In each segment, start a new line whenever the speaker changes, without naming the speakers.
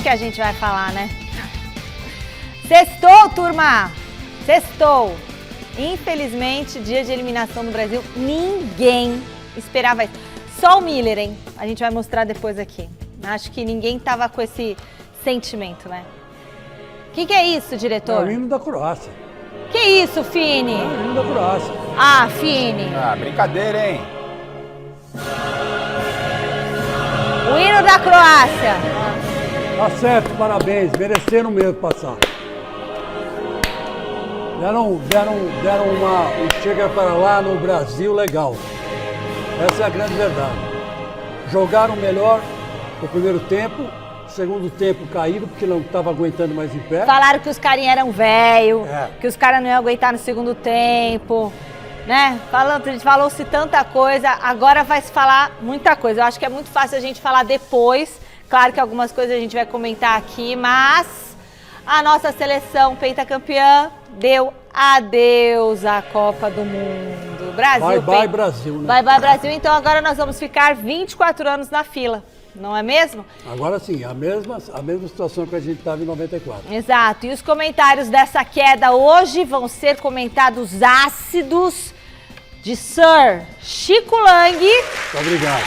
que a gente vai falar, né? Sextou, turma! Sextou! Infelizmente, dia de eliminação do Brasil, ninguém esperava isso. Só o Miller, hein? A gente vai mostrar depois aqui. Acho que ninguém tava com esse sentimento, né? O que é isso, diretor?
É o hino da Croácia.
Que isso, Fini?
É o hino da Croácia.
Ah, Fini.
Ah, brincadeira, hein?
O hino da Croácia.
Tá certo, parabéns. Mereceram mesmo passar. Deram um chega para lá no Brasil legal. Essa é a grande verdade. Jogaram melhor no primeiro tempo, segundo tempo caíram porque não estava aguentando mais em pé.
Falaram que os carinhas eram velho,
É.
que os caras não iam aguentar no segundo tempo, né? Falou-se tanta coisa, agora vai se falar muita coisa. Eu acho que é muito fácil a gente falar depois. Claro que algumas coisas a gente vai comentar aqui, mas a nossa seleção pentacampeã deu adeus à Copa do Mundo. Brasil,
Bye, bye, Brasil, né?
Bye, bye, Brasil. Então agora nós vamos ficar 24 anos na fila, não é mesmo?
Agora sim, a mesma situação que a gente estava em 94.
Exato. E os comentários dessa queda hoje vão ser comentados ácidos de Sir Chico Lang
Muito obrigado.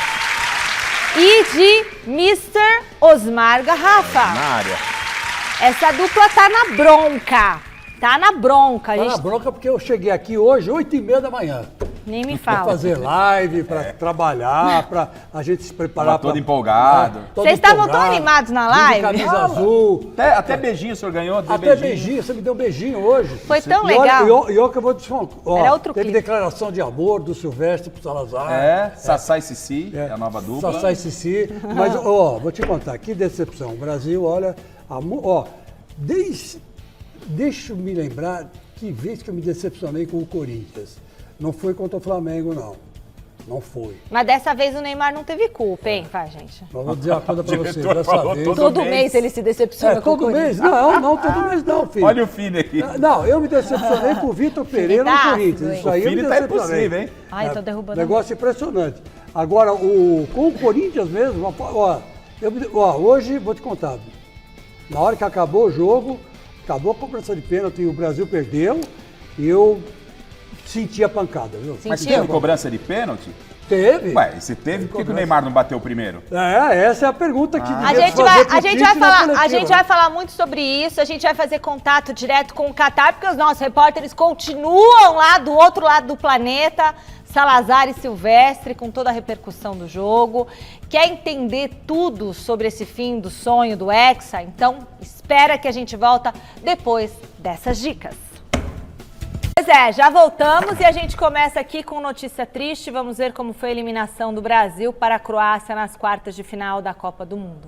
e de Mr. Osmar Garrafa.
Na área.
Essa dupla tá na bronca. Tá na bronca.
Tá na bronca porque eu cheguei aqui hoje, 8h30 da manhã.
Nem me
Para
fala.
fazer live, para trabalhar, para a gente se preparar.
Tava todo empolgado.
Vocês estavam tão animados na live?
Camisa azul.
Até beijinho o senhor ganhou, deu
Até beijinho, você me deu um beijinho hoje.
Foi tão
E olha,
legal.
E olha que eu vou te falar. Ó,
Era outro
teve
clipe.
declaração de amor do Silvestre pro Salazar.
Sassá e Cici, é a nova dupla.
Sassá e Cici. Mas, ó, vou te contar, que decepção. O Brasil, olha, deixa eu me lembrar que vez que eu me decepcionei com o Corinthians. Não foi contra o Flamengo, não. Não foi.
Mas dessa vez o Neymar não teve culpa, hein? Vai, gente.
Mas vou dizer uma coisa pra você,
diretor
dessa
falou
vez...
Todo mês ele se decepciona com o
todo mês?
Corinthians.
Não, todo mês não, filho.
Olha o Fini aqui.
Não, eu me decepcionei com o Vitor Pereira no
Tá
Corinthians.
ácido,
Isso aí eu me
Fini tá
decepcionei.
impossível, hein?
Ai, tô derrubando.
Negócio impressionante. Agora, com o Corinthians mesmo, hoje, vou te contar, na hora que acabou o jogo, acabou a cobrança de pênalti e o Brasil perdeu, e eu senti a pancada, viu?
Mas
Sentiu?
teve cobrança de pênalti?
Teve.
Ué, e se teve, por que o Neymar não bateu primeiro?
Essa é a pergunta que
A
devia
gente,
fazer pro
a gente
Tite
vai
na
falar, a
coletiva.
gente vai falar muito sobre isso, a gente vai fazer contato direto com o Catar, porque os nossos repórteres continuam lá do outro lado do planeta, Salazar e Silvestre, com toda a repercussão do jogo. Quer entender tudo sobre esse fim do sonho do Hexa? Então, espera que a gente volta depois dessas dicas. Pois é, já voltamos e a gente começa aqui com notícia triste. Vamos ver como foi a eliminação do Brasil para a Croácia nas quartas de final da Copa do Mundo.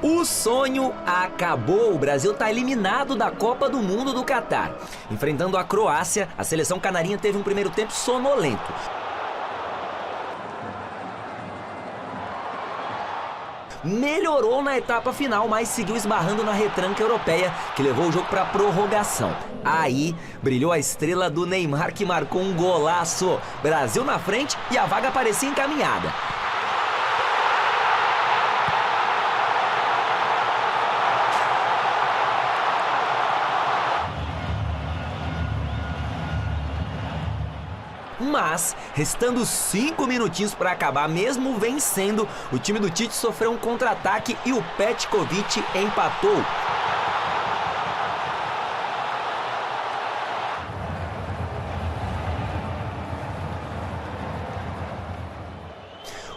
O sonho acabou. O Brasil está eliminado da Copa do Mundo do Catar. Enfrentando a Croácia, a seleção canarinha teve um primeiro tempo sonolento. Melhorou na etapa final, mas seguiu esbarrando na retranca europeia, que levou o jogo para prorrogação. Aí, brilhou a estrela do Neymar, que marcou um golaço. Brasil na frente e a vaga parecia encaminhada. Mas, restando 5 minutinhos para acabar, mesmo vencendo, o time do Tite sofreu um contra-ataque e o Petkovic empatou.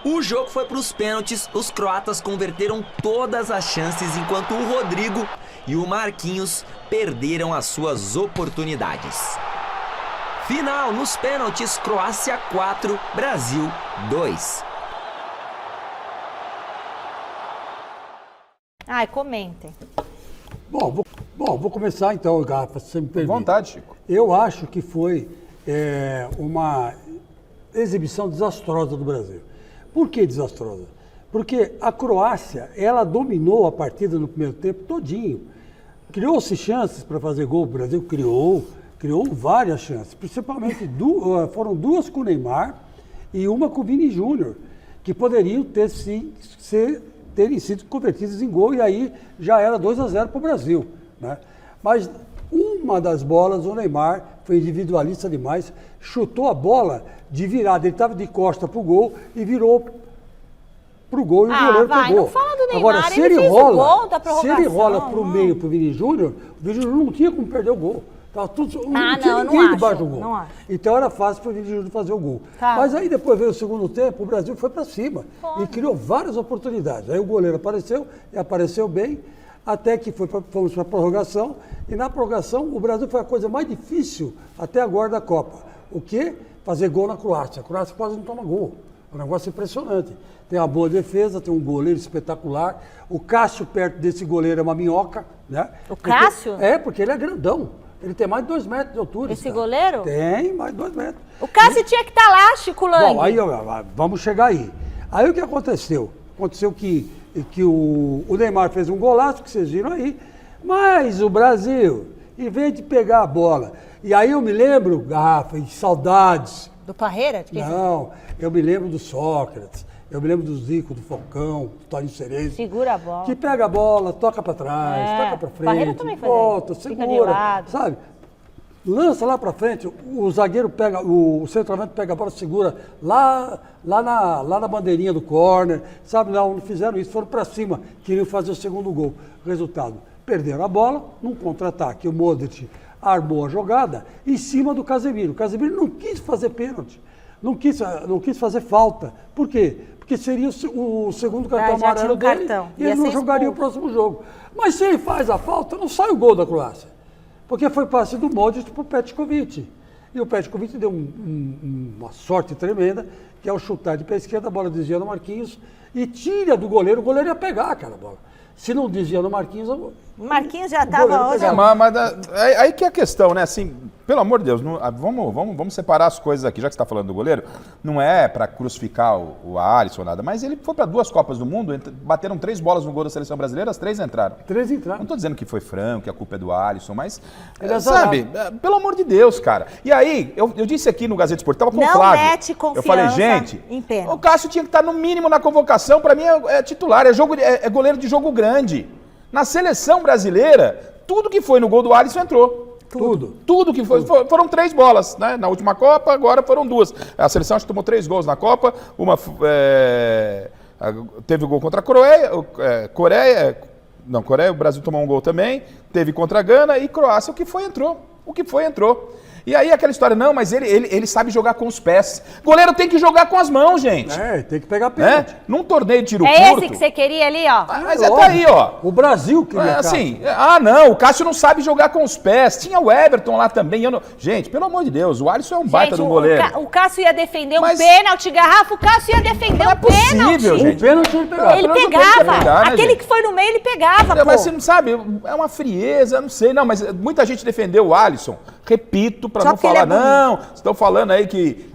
O jogo foi para os pênaltis, os croatas converteram todas as chances, enquanto o Rodrigo e o Marquinhos perderam as suas oportunidades. Final nos pênaltis, Croácia 4, Brasil 2.
Ai, comentem.
Bom, vou começar então, Garrafa, se você me permite.
À vontade, Chico.
Eu acho que foi uma exibição desastrosa do Brasil. Por que desastrosa? Porque a Croácia, ela dominou a partida no primeiro tempo todinho. Criou-se chances para fazer gol, o Brasil criou várias chances, principalmente foram duas com o Neymar e uma com o Vini Júnior, que poderiam ter sim ser terem sido convertidas em gol, e aí já era 2-0 para o Brasil, né? Mas uma das bolas, o Neymar foi individualista demais, chutou a bola de virada, ele estava de costa para o gol e virou para o gol e o goleiro pegou.
Não fala do Neymar,
agora, se
ele fez
rola,
o gol da
se ele rola
prorrogação,
para o meio, para o Vini Júnior, o Vini Júnior não tinha como perder o gol. Tava tudo, não tinha ninguém debaixo do gol.
Não acho.
Então era fácil para o Vini Júnior fazer o gol.
Tá.
Mas aí depois veio o segundo tempo, o Brasil foi para cima e criou várias oportunidades. Aí o goleiro apareceu, e apareceu bem, até que fomos para a prorrogação, e na prorrogação o Brasil foi a coisa mais difícil até agora da Copa. O quê? Fazer gol na Croácia. A Croácia quase não toma gol. É um negócio impressionante. Tem uma boa defesa, tem um goleiro espetacular. O Cássio perto desse goleiro é uma minhoca, né?
O Cássio?
Porque ele é grandão. Ele tem mais de 2 metros de altura.
Esse goleiro?
Tem, mais de 2 metros.
O Cássio tinha que estar lá, Chico Lang.
Bom, aí vamos chegar aí. Aí o que aconteceu? Aconteceu que o Neymar fez um golaço, que vocês viram aí, mas o Brasil, em vez de pegar a bola, e aí eu me lembro, Garrafa, de saudades.
Do Parreira?
Não, eu me lembro do Sócrates, eu me lembro do Zico, do Falcão, do Toninho Cerezo.
Segura a bola.
Que pega a bola, toca pra trás, toca pra frente,
Parreira também faz
volta,
isso. Fica de
segura,
lado.
sabe? Lança lá pra frente, o zagueiro pega, o centroavante pega a bola, segura lá na bandeirinha do córner, sabe? Não fizeram isso, foram pra cima, queriam fazer o segundo gol. Resultado, perderam a bola, num contra-ataque, o Modric armou a jogada em cima do Casemiro. O Casemiro não quis fazer pênalti, não quis fazer falta. Por quê? Porque seria o segundo cartão amarelo dele e ele não jogaria o próximo jogo. Mas se ele faz a falta, não sai o gol da Croácia. Porque foi passe do Modric para o Petkovic. E o Petkovic deu uma sorte tremenda, que é o chutar de pé esquerda, a bola desvia no Marquinhos e tira do goleiro, o goleiro ia pegar aquela bola. Se não desvia no Marquinhos...
O Marquinhos já estava onde?
Aí que é a questão, né? Assim, pelo amor de Deus, vamos separar as coisas aqui, já que você está falando do goleiro. Não é para crucificar o Alisson ou nada, mas ele foi para 2 Copas do Mundo, bateram 3 bolas no gol da seleção brasileira, as 3 entraram.
3 entraram.
Não estou dizendo que foi franco, que a culpa é do Alisson, mas,
sabe,
pelo amor de Deus, cara. E aí, eu disse aqui no Gazeta Esportiva, estava com o
Não
Flávio.
mete confiança
Eu falei, gente,
em pênalti.
o Cássio tinha que estar no mínimo na convocação, para mim é titular, é goleiro de jogo grande. Na seleção brasileira, tudo que foi no gol do Alisson entrou. Tudo que foi. Foram 3 bolas, né? Na última Copa, agora foram 2. A seleção acho que tomou 3 gols na Copa. Uma teve o gol contra a Coreia. Coreia, o Brasil tomou um gol também. Teve contra a Gana e Croácia. O que foi, entrou. E aí aquela história, não, mas ele sabe jogar com os pés. Goleiro tem que jogar com as mãos, gente.
Tem que pegar pênalti.
Num torneio de tiro
curto.
É
esse que você queria ali, ó.
Mas tá aí, ó.
O Brasil queria
assim, não, o Cássio não sabe jogar com os pés. Tinha o Everton lá também. Gente, pelo amor de Deus, o Alisson é um baita do goleiro.
O Cássio ia defender um pênalti, Garrafa, o Cássio ia defender um pênalti.
O pênalti ele pegava.
Ele pegava. Aquele que foi no meio, ele pegava, pô.
Mas você não sabe, é uma frieza, não sei. Não, mas muita gente defendeu o Alisson. Repito, para não falar, não, estão falando aí que,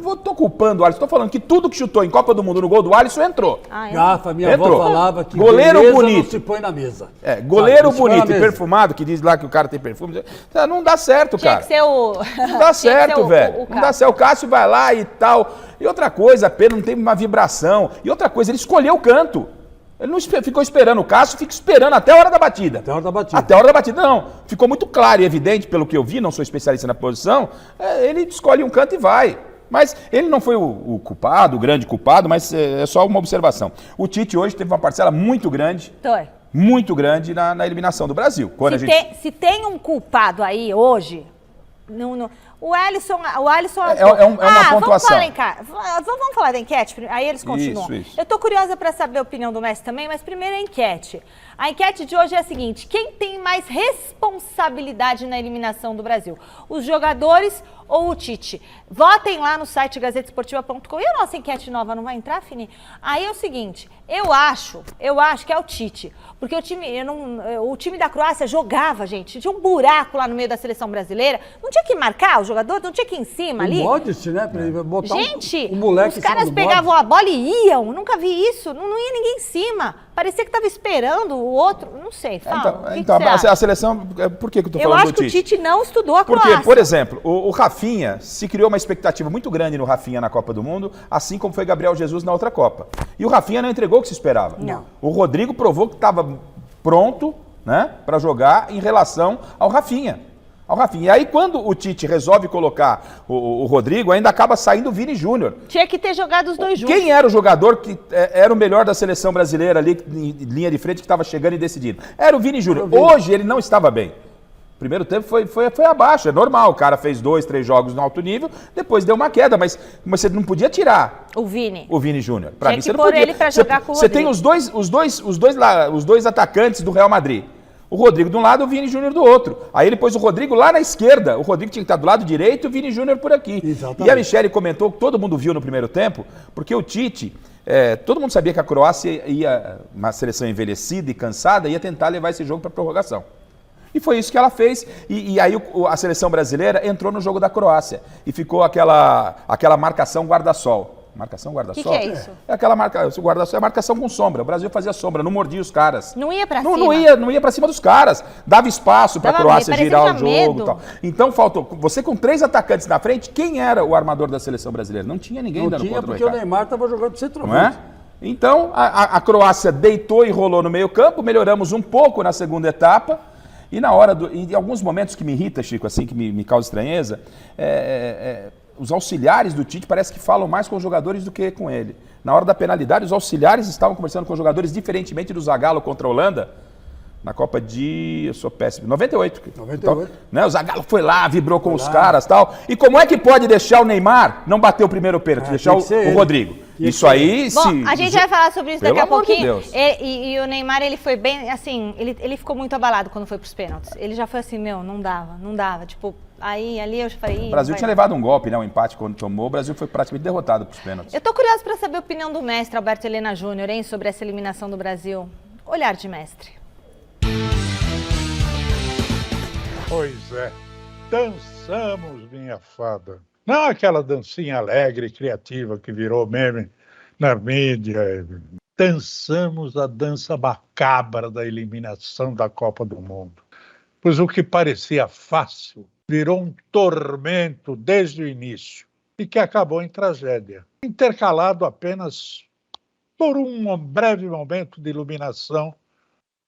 não tô culpando o Alisson, estou falando que tudo que chutou em Copa do Mundo no gol do Alisson entrou.
Garrafa, minha avó falava que
goleiro bonito
não se põe na mesa.
Goleiro bonito e perfumado, que diz lá que o cara tem perfume, não dá certo, cara.
Tinha que ser o...
Não dá certo, velho. Não dá certo, o Cássio vai lá e tal. E outra coisa, a pena não tem uma vibração. E outra coisa, ele escolheu o canto. Ele não ficou esperando o Cássio, fica esperando até a hora da batida. Até a hora da batida, não. Ficou muito claro e evidente, pelo que eu vi, não sou especialista na posição, ele escolhe um canto e vai. Mas ele não foi o culpado, o grande culpado, mas é só uma observação. O Tite hoje teve uma parcela muito grande, na eliminação do Brasil.
Se tem um culpado aí hoje... O Alisson
é uma pontuação.
Vamos falar da enquete? Aí eles continuam.
Isso.
Eu tô curiosa para saber a opinião do Messi também, mas primeiro a enquete. A enquete de hoje é a seguinte: quem tem mais responsabilidade na eliminação do Brasil? Os jogadores ou o Tite? Votem lá no site gazetesportiva.com. E a nossa enquete nova não vai entrar, Fini? Aí é o seguinte, eu acho que é o Tite. Porque o time da Croácia jogava, gente. Tinha um buraco lá no meio da seleção brasileira. Não tinha que marcar jogador, não tinha que ir em cima ali.
Modest, né? Pra ele botar
Gente,
um moleque
os caras pegavam a bola e iam, nunca vi isso, não ia ninguém em cima. Parecia que tava esperando o outro, não sei, fala.
Então a seleção, por que eu tô falando do Tite?
Eu acho que o Tite não estudou a Croácia.
Porque, por exemplo, o Rafinha, se criou uma expectativa muito grande no Rafinha na Copa do Mundo, assim como foi Gabriel Jesus na outra Copa. E o Rafinha não entregou o que se esperava.
Não.
O Rodrigo provou que estava pronto, né, para jogar em relação ao Rafinha. E aí, quando o Tite resolve colocar o Rodrigo, ainda acaba saindo o Vini Júnior.
Tinha que ter jogado os dois juntos.
Quem era o jogador que era o melhor da seleção brasileira ali, em linha de frente, que estava chegando e decidindo? Era o Vini Júnior. Hoje ele não estava bem. O primeiro tempo foi abaixo, é normal. O cara fez 2, 3 jogos no alto nível, depois deu uma queda, mas você não podia tirar
o Vini
Júnior.
Pra mim, você não podia. Ele pra jogar com o
Rodrigo. Você tem os dois atacantes do Real Madrid. O Rodrigo de um lado e o Vini Júnior do outro. Aí ele pôs o Rodrigo lá na esquerda. O Rodrigo tinha que estar do lado direito e o Vini Júnior por aqui.
Exatamente.
E a Michele comentou que todo mundo viu no primeiro tempo, porque o Tite, todo mundo sabia que a Croácia ia, uma seleção envelhecida e cansada, ia tentar levar esse jogo para prorrogação. E foi isso que ela fez. E aí a seleção brasileira entrou no jogo da Croácia. E ficou aquela marcação guarda-sol. Marcação guarda-sol?
O que é isso?
É aquela marcação, guarda-sol é marcação com sombra. O Brasil fazia sombra, não mordia os caras.
Não ia pra cima?
Não ia pra cima dos caras. Dava espaço pra Croácia girar o jogo e tal. Então faltou. Você com 3 atacantes na frente, quem era o armador da seleção brasileira? Não tinha ninguém dando conta do recado.
Não tinha, porque o Neymar estava jogando de centroavante.
Não é? Então a Croácia deitou e rolou no meio campo, melhoramos um pouco na segunda etapa. E na hora em alguns momentos que me irrita, Chico, assim, que me causa estranheza, os auxiliares do Tite parece que falam mais com os jogadores do que com ele. Na hora da penalidade, os auxiliares estavam conversando com os jogadores, diferentemente do Zagallo contra a Holanda, na Copa de... eu sou péssimo. 98. Então, né, o Zagallo foi lá, vibrou com os caras e tal. E como é que pode deixar o Neymar não bater o primeiro pênalti, deixar o Rodrigo? Isso aí...
Bom, a gente vai falar sobre isso daqui a pouquinho.
De
e o Neymar, ele foi bem, assim, ele ficou muito abalado quando foi pros pênaltis. Ele já foi assim, não dava. Tipo, ali eu já falei...
O Brasil tinha levado um golpe, né, um empate quando tomou. O Brasil foi praticamente derrotado pros pênaltis.
Eu tô curiosa para saber a opinião do mestre Alberto Helena Júnior, hein, sobre essa eliminação do Brasil. Olhar de mestre.
Pois é, dançamos, minha fada. Não aquela dancinha alegre e criativa que virou meme na mídia. Dançamos a dança macabra da eliminação da Copa do Mundo. Pois o que parecia fácil virou um tormento desde o início e que acabou em tragédia, intercalado apenas por um breve momento de iluminação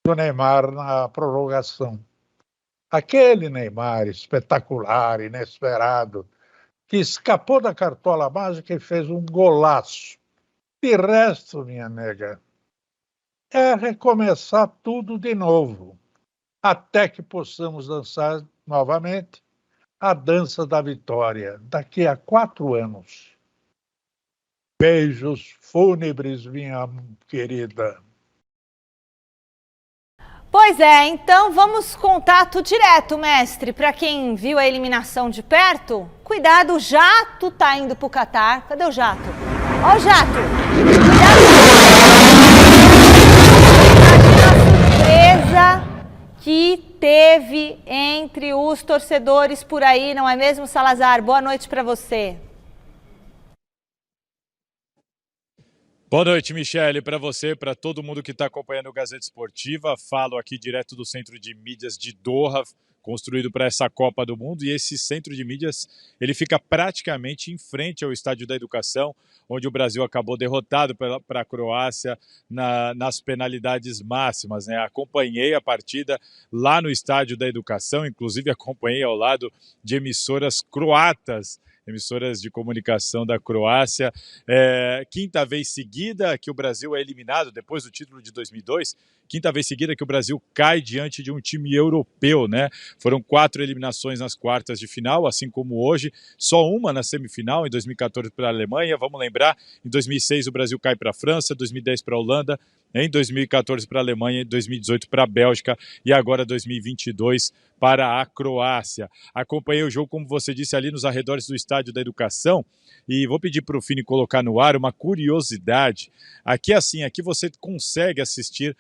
do Neymar na prorrogação. Aquele Neymar espetacular, inesperado, que escapou da cartola mágica e fez um golaço. De resto, minha nega, é recomeçar tudo de novo, até que possamos dançar novamente a dança da vitória, daqui a 4 anos. Beijos fúnebres, minha querida.
Pois é, então vamos contato direto, mestre. Para quem viu a eliminação de perto, cuidado, o jato tá indo pro Catar. Cadê o jato? Ó o jato! Imagina a surpresa que teve entre os torcedores por aí, não é mesmo, Salazar? Boa noite para você.
Boa noite, Michele, para você, para todo mundo que está acompanhando o Gazeta Esportiva. Falo aqui direto do Centro de Mídias de Doha, construído para essa Copa do Mundo. E esse Centro de Mídias, ele fica praticamente em frente ao Estádio da Educação, onde o Brasil acabou derrotado para a Croácia nas penalidades máximas, né? Acompanhei a partida lá no Estádio da Educação, inclusive acompanhei ao lado de emissoras croatas, emissoras de comunicação da Croácia. Quinta vez seguida que o Brasil é eliminado, depois do título de 2002, quinta vez seguida que o Brasil cai diante de um time europeu, né? Foram 4 eliminações nas quartas de final, assim como hoje, só uma na semifinal, em 2014 para a Alemanha. Vamos lembrar, em 2006 o Brasil cai para a França, 2010 para a Holanda, em 2014 para a Alemanha, em 2018 para a Bélgica e agora 2022 para a Croácia. Acompanhei o jogo, como você disse, ali nos arredores do Estádio da Educação, e vou pedir para o Fini colocar no ar uma curiosidade. Aqui assim, aqui você consegue assistir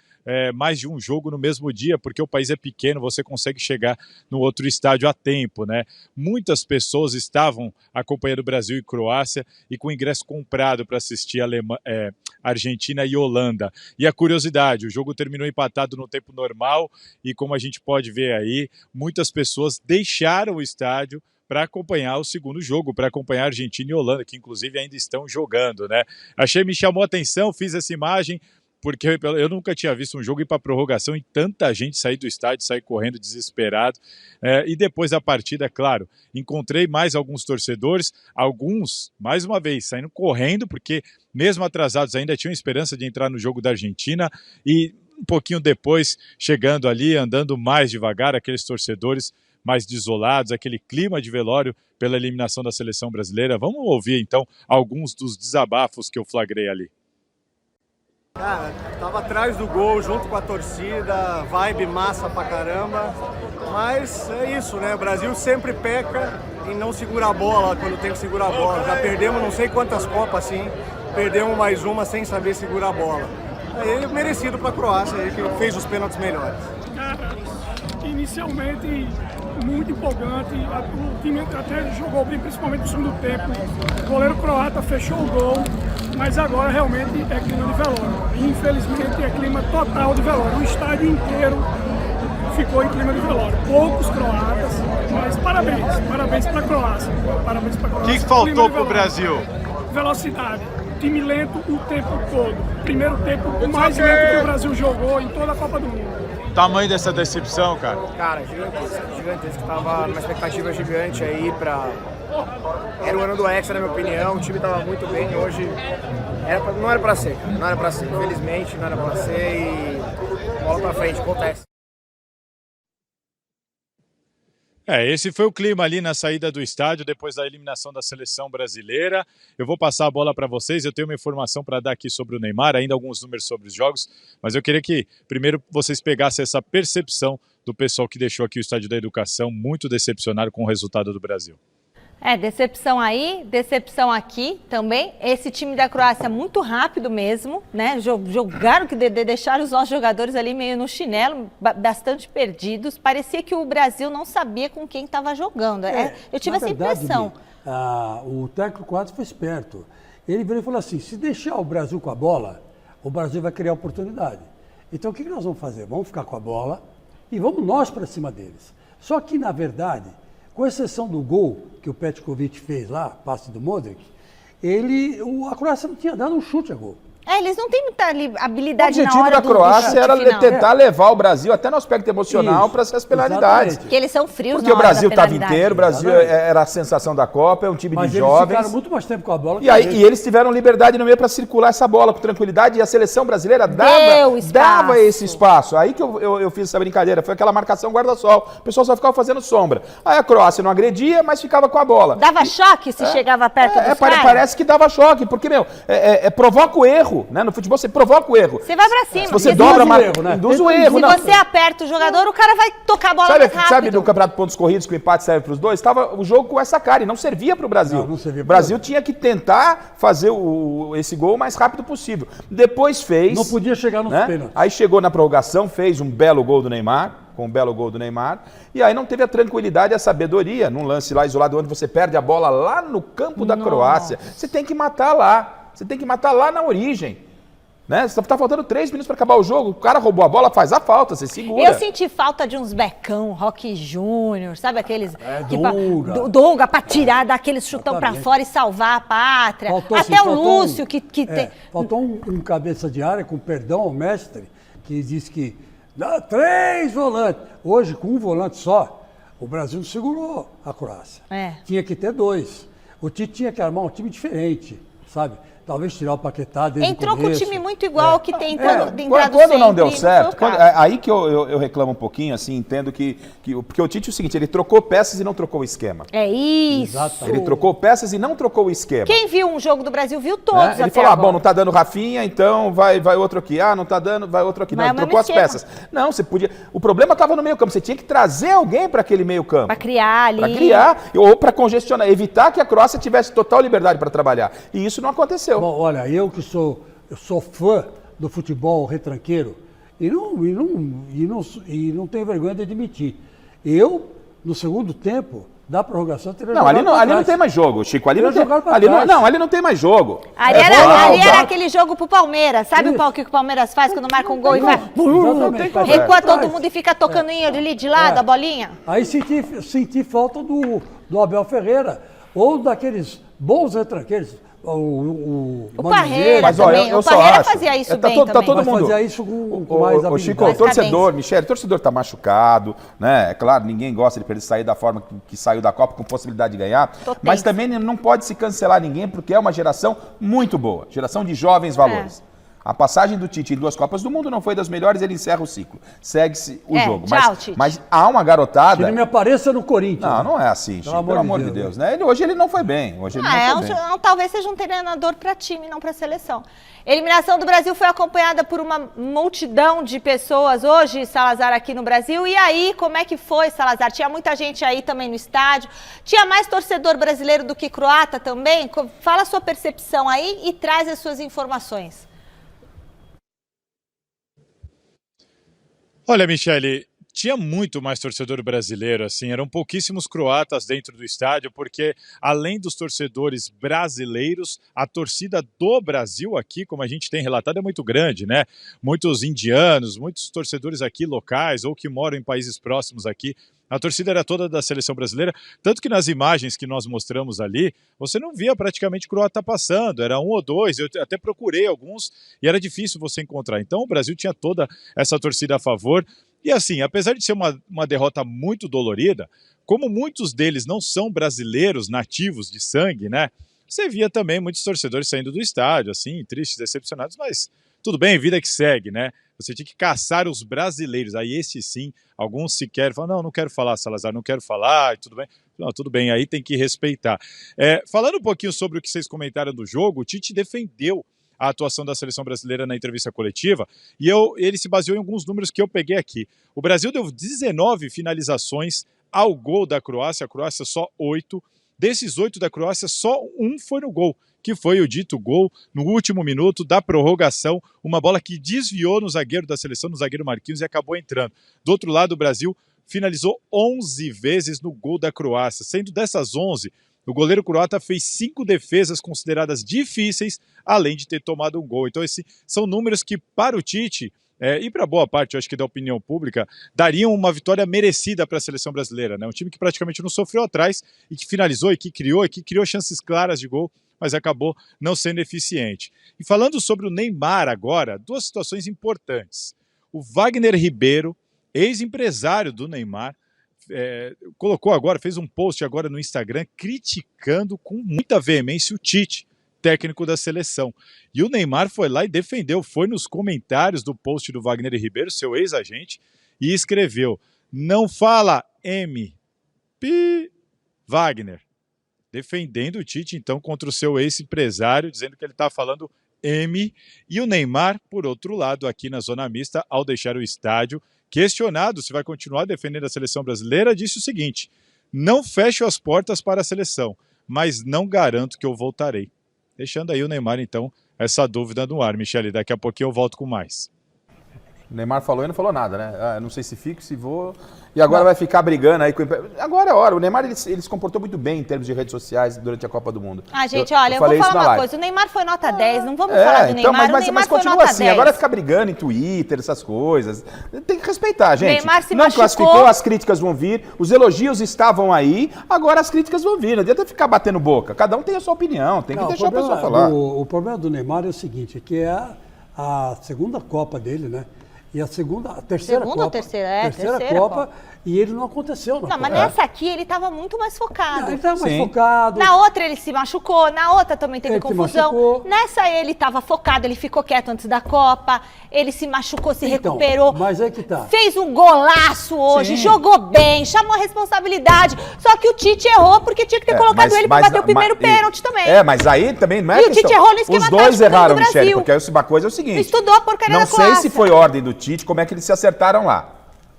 mais de um jogo no mesmo dia, porque o país é pequeno, você consegue chegar no outro estádio a tempo, né? Muitas pessoas estavam acompanhando Brasil e Croácia e com ingresso comprado para assistir Argentina e Holanda. E a curiosidade, o jogo terminou empatado no tempo normal e, como a gente pode ver aí, muitas pessoas deixaram o estádio para acompanhar o segundo jogo, para acompanhar a Argentina e Holanda, que inclusive ainda estão jogando, né? Me chamou a atenção, fiz essa imagem, porque eu nunca tinha visto um jogo ir para prorrogação e tanta gente sair do estádio, sair correndo desesperado. E depois da partida, claro, encontrei mais alguns torcedores, alguns, mais uma vez, saindo correndo, porque mesmo atrasados ainda tinham esperança de entrar no jogo da Argentina, e um pouquinho depois, chegando ali, andando mais devagar, aqueles torcedores mais desolados, aquele clima de velório pela eliminação da seleção brasileira. Vamos ouvir, então, alguns dos desabafos que eu flagrei ali.
Cara, tava atrás do gol, junto com a torcida, vibe massa pra caramba, mas é isso, né? O Brasil sempre peca em não segurar a bola quando tem que segurar a bola. Já perdemos não sei quantas copas assim, perdemos mais uma sem saber segurar a bola. Aí merecido pra Croácia, aí, que fez os pênaltis melhores.
Cara, inicialmente muito empolgante, o time até jogou bem, principalmente no segundo tempo. O goleiro croata fechou o gol, mas agora realmente é clima de velório. Infelizmente é clima total de velório. O estádio inteiro ficou em clima de velório. Poucos croatas, mas parabéns para a Croácia. Parabéns para a Croácia.
O que faltou para o Brasil?
Velocidade. Time lento o tempo todo. Primeiro tempo o mais lento que o Brasil jogou em toda a Copa do Mundo.
O tamanho dessa decepção, cara?
Cara, gigantesco. Tava numa expectativa gigante aí pra... Era o ano do Hexa, na minha opinião. O time tava muito bem. Hoje não era pra ser, cara. Não era pra ser. Infelizmente, não era pra ser e bola pra frente, acontece.
Esse foi o clima ali na saída do estádio depois da eliminação da seleção brasileira. Eu vou passar a bola para vocês, eu tenho uma informação para dar aqui sobre o Neymar, ainda alguns números sobre os jogos, mas eu queria que primeiro vocês pegassem essa percepção do pessoal que deixou aqui o Estádio da Educação, muito decepcionado com o resultado do Brasil.
Decepção aí, decepção aqui também. Esse time da Croácia muito rápido mesmo, né? Jogaram, deixaram os nossos jogadores ali meio no chinelo, bastante perdidos. Parecia que o Brasil não sabia com quem estava jogando. Eu tive essa impressão.
O técnico croata foi esperto. Ele virou e falou assim, se deixar o Brasil com a bola, o Brasil vai criar oportunidade. Então o que nós vamos fazer? Vamos ficar com a bola e vamos nós para cima deles. Só que, na verdade, com exceção do gol que o Petkovic fez lá, passe do Modric, a Croácia não tinha dado um chute a gol.
Eles não têm muita habilidade na hora do
O objetivo da Croácia era
final.
tentar levar o Brasil até no aspecto emocional para essas penalidades.
Porque eles são frios
Porque
na hora
o Brasil
da
estava
penalidade.
inteiro, o Brasil era a sensação da Copa, é um time
Mas
de
eles
jovens.
ficaram muito mais tempo com a bola.
E eles tiveram liberdade no meio para circular essa bola com tranquilidade e a seleção brasileira dava esse espaço. Aí que eu fiz essa brincadeira, foi aquela marcação guarda-sol. O pessoal só ficava fazendo sombra. Aí a Croácia não agredia, mas ficava com a bola.
Dava choque se chegava perto dos caras?
Parece que dava choque, porque, provoca o erro, né? No futebol você provoca o erro.
Você vai pra cima.
Se você dobra, induz o erro.
Se você aperta o jogador, o cara vai tocar a bola mais rápido.
Sabe do Campeonato de Pontos Corridos que o empate serve para os dois? Estava o jogo com essa cara e não servia para o Brasil.
Não servia
o Brasil tinha que tentar fazer esse gol o mais rápido possível. Depois fez.
Não podia chegar nos pênaltis.
Aí chegou na prorrogação, fez um belo gol do Neymar. E aí não teve a tranquilidade e a sabedoria num lance lá isolado, onde você perde a bola lá no campo da Croácia. Você tem que matar lá. Você tem que matar lá na origem. Né? Tá faltando 3 minutos para acabar o jogo, o cara roubou a bola, faz a falta, você segura.
Eu senti falta de uns Becão, Roque Júnior, sabe aqueles... Dunga para tirar, dar aquele chutão para fora e salvar a pátria. Até o Lúcio que tem...
Faltou um cabeça de área, com perdão ao mestre, que disse que 3 volantes. Hoje, com um volante só, o Brasil não segurou a Croácia. Tinha que ter 2. O Tite tinha que armar um time diferente, sabe? Talvez tirar o Paquetá desde
Entrou
o começo.
com o time muito igual que tem entrado
Quando não deu certo, aí que eu reclamo um pouquinho, assim, entendo porque o Tite é o seguinte, ele trocou peças e não trocou o esquema.
É isso.
Exatamente.
Ele trocou peças e não trocou o esquema.
Quem viu um jogo do Brasil viu todos
Ele falou, bom, não tá dando Rafinha, então vai outro aqui. Não tá dando, vai outro aqui. Não, trocou as peças. Não, você podia... O problema estava no meio campo, você tinha que trazer alguém para aquele meio campo.
Para criar ali.
Para criar, ou para congestionar, evitar que a Croácia tivesse total liberdade para trabalhar. E isso não aconteceu.
Bom, olha, eu sou fã do futebol retranqueiro E não tem vergonha de admitir. Eu, no segundo tempo da prorrogação, teria
jogado pra trás. Ali não tem mais jogo, Chico. Ali não tem mais jogo.
Ali era aquele jogo pro Palmeiras. Sabe o que o Palmeiras faz quando marca um gol e vai? Recua todo mundo e fica tocando ali de lado a bolinha.
Aí senti falta do Abel Ferreira, ou daqueles bons retranqueiros. O
Parreira também. O Parreira fazia isso bem também.
Tá todo mundo fazia isso com mais habilidade.
Chico, o torcedor tá machucado, né? É claro, ninguém gosta de ele sair da forma que saiu da Copa, com possibilidade de ganhar. Mas também não pode se cancelar ninguém, porque é uma geração muito boa. Geração de jovens valores. A passagem do Tite em 2 Copas do Mundo não foi das melhores, ele encerra o ciclo. Segue-se o jogo. Mas há uma garotada...
Que ele me apareça no Corinthians.
Não é assim, Chico, pelo amor de Deus. Né? Hoje ele não foi bem.
Talvez seja um treinador para time, não para seleção. Eliminação do Brasil foi acompanhada por uma multidão de pessoas hoje, Salazar, aqui no Brasil. E aí, como é que foi, Salazar? Tinha muita gente aí também no estádio. Tinha mais torcedor brasileiro do que croata também? Fala a sua percepção aí e traz as suas informações.
Olha, Michele, tinha muito mais torcedor brasileiro, assim, eram pouquíssimos croatas dentro do estádio, porque além dos torcedores brasileiros, a torcida do Brasil aqui, como a gente tem relatado, é muito grande, né? Muitos indianos, muitos torcedores aqui locais ou que moram em países próximos aqui. A torcida era toda da seleção brasileira, tanto que nas imagens que nós mostramos ali, você não via praticamente croata passando, era 1 ou 2, eu até procurei alguns e era difícil você encontrar. Então o Brasil tinha toda essa torcida a favor. E assim, apesar de ser uma derrota muito dolorida, como muitos deles não são brasileiros nativos de sangue, né? Você via também muitos torcedores saindo do estádio, assim, tristes, decepcionados, mas tudo bem, vida que segue, né? Você tinha que caçar os brasileiros. Aí esse sim, alguns sequer falam, não quero falar, Salazar, não quero falar, e tudo bem. Não, tudo bem, aí tem que respeitar. Falando um pouquinho sobre o que vocês comentaram do jogo, o Tite defendeu a atuação da seleção brasileira na entrevista coletiva e ele se baseou em alguns números que eu peguei aqui. O Brasil deu 19 finalizações ao gol da Croácia, a Croácia só 8. Desses 8 da Croácia, só 1 foi no gol, que foi o dito gol no último minuto da prorrogação, uma bola que desviou no zagueiro da seleção, no zagueiro Marquinhos, e acabou entrando. Do outro lado, o Brasil finalizou 11 vezes no gol da Croácia, sendo dessas 11, o goleiro croata fez 5 defesas consideradas difíceis, além de ter tomado um gol. Então esses são números que, para o Tite, e para boa parte, eu acho que da opinião pública, dariam uma vitória merecida para a seleção brasileira, né? Um time que praticamente não sofreu atrás e que finalizou e que criou chances claras de gol, mas acabou não sendo eficiente. E falando sobre o Neymar agora, 2 situações importantes. O Wagner Ribeiro, ex-empresário do Neymar, fez um post agora no Instagram criticando com muita veemência o Tite, técnico da seleção. E o Neymar foi lá e defendeu, foi nos comentários do post do Wagner Ribeiro, seu ex-agente, e escreveu: não fala M. Wagner. Defendendo o Tite, então, contra o seu ex-empresário, dizendo que ele está falando M. E o Neymar, por outro lado, aqui na zona mista, ao deixar o estádio, questionado se vai continuar defendendo a seleção brasileira, disse o seguinte: não fecho as portas para a seleção, mas não garanto que eu voltarei. Deixando aí o Neymar, então, essa dúvida no ar. Michele, daqui a pouquinho eu volto com mais.
O Neymar falou e não falou nada, né? Não sei se fico, se vou. E agora vai ficar brigando aí com... Agora é hora. O Neymar, ele se comportou muito bem em termos de redes sociais durante a Copa do Mundo.
Gente, olha, eu vou falar uma coisa. O Neymar foi nota 10, não vamos falar do Neymar.
Mas
o Neymar
continua
foi nota
assim.
10.
Agora ficar brigando em Twitter, essas coisas. Tem que respeitar, gente.
Neymar se
não
machucou.
Classificou, as críticas vão vir. Os elogios estavam aí, agora as críticas vão vir. Não adianta ficar batendo boca. Cada um tem a sua opinião, tem que deixar a pessoa falar.
O problema do Neymar é o seguinte, que é a segunda Copa dele, né? E a terceira Copa, e ele não aconteceu na Copa.
Mas nessa aqui ele estava muito mais focado.
Ele estava mais focado.
Na outra ele se machucou, na outra também teve confusão. Nessa ele estava focado, ele ficou quieto antes da Copa, ele se machucou, se recuperou.
Mas é que tá.
Fez um golaço hoje, jogou bem, chamou a responsabilidade. Só que o Tite errou porque tinha que ter colocado ele para bater o primeiro pênalti também.
Mas aí também não é
questão. E o Tite errou no esquema tático do Brasil.
Os dois erraram, Michele, porque aí uma coisa é o seguinte.
Estudou a porcaria da Croácia.
Não sei se foi ordem do Tite, como é que eles se acertaram lá.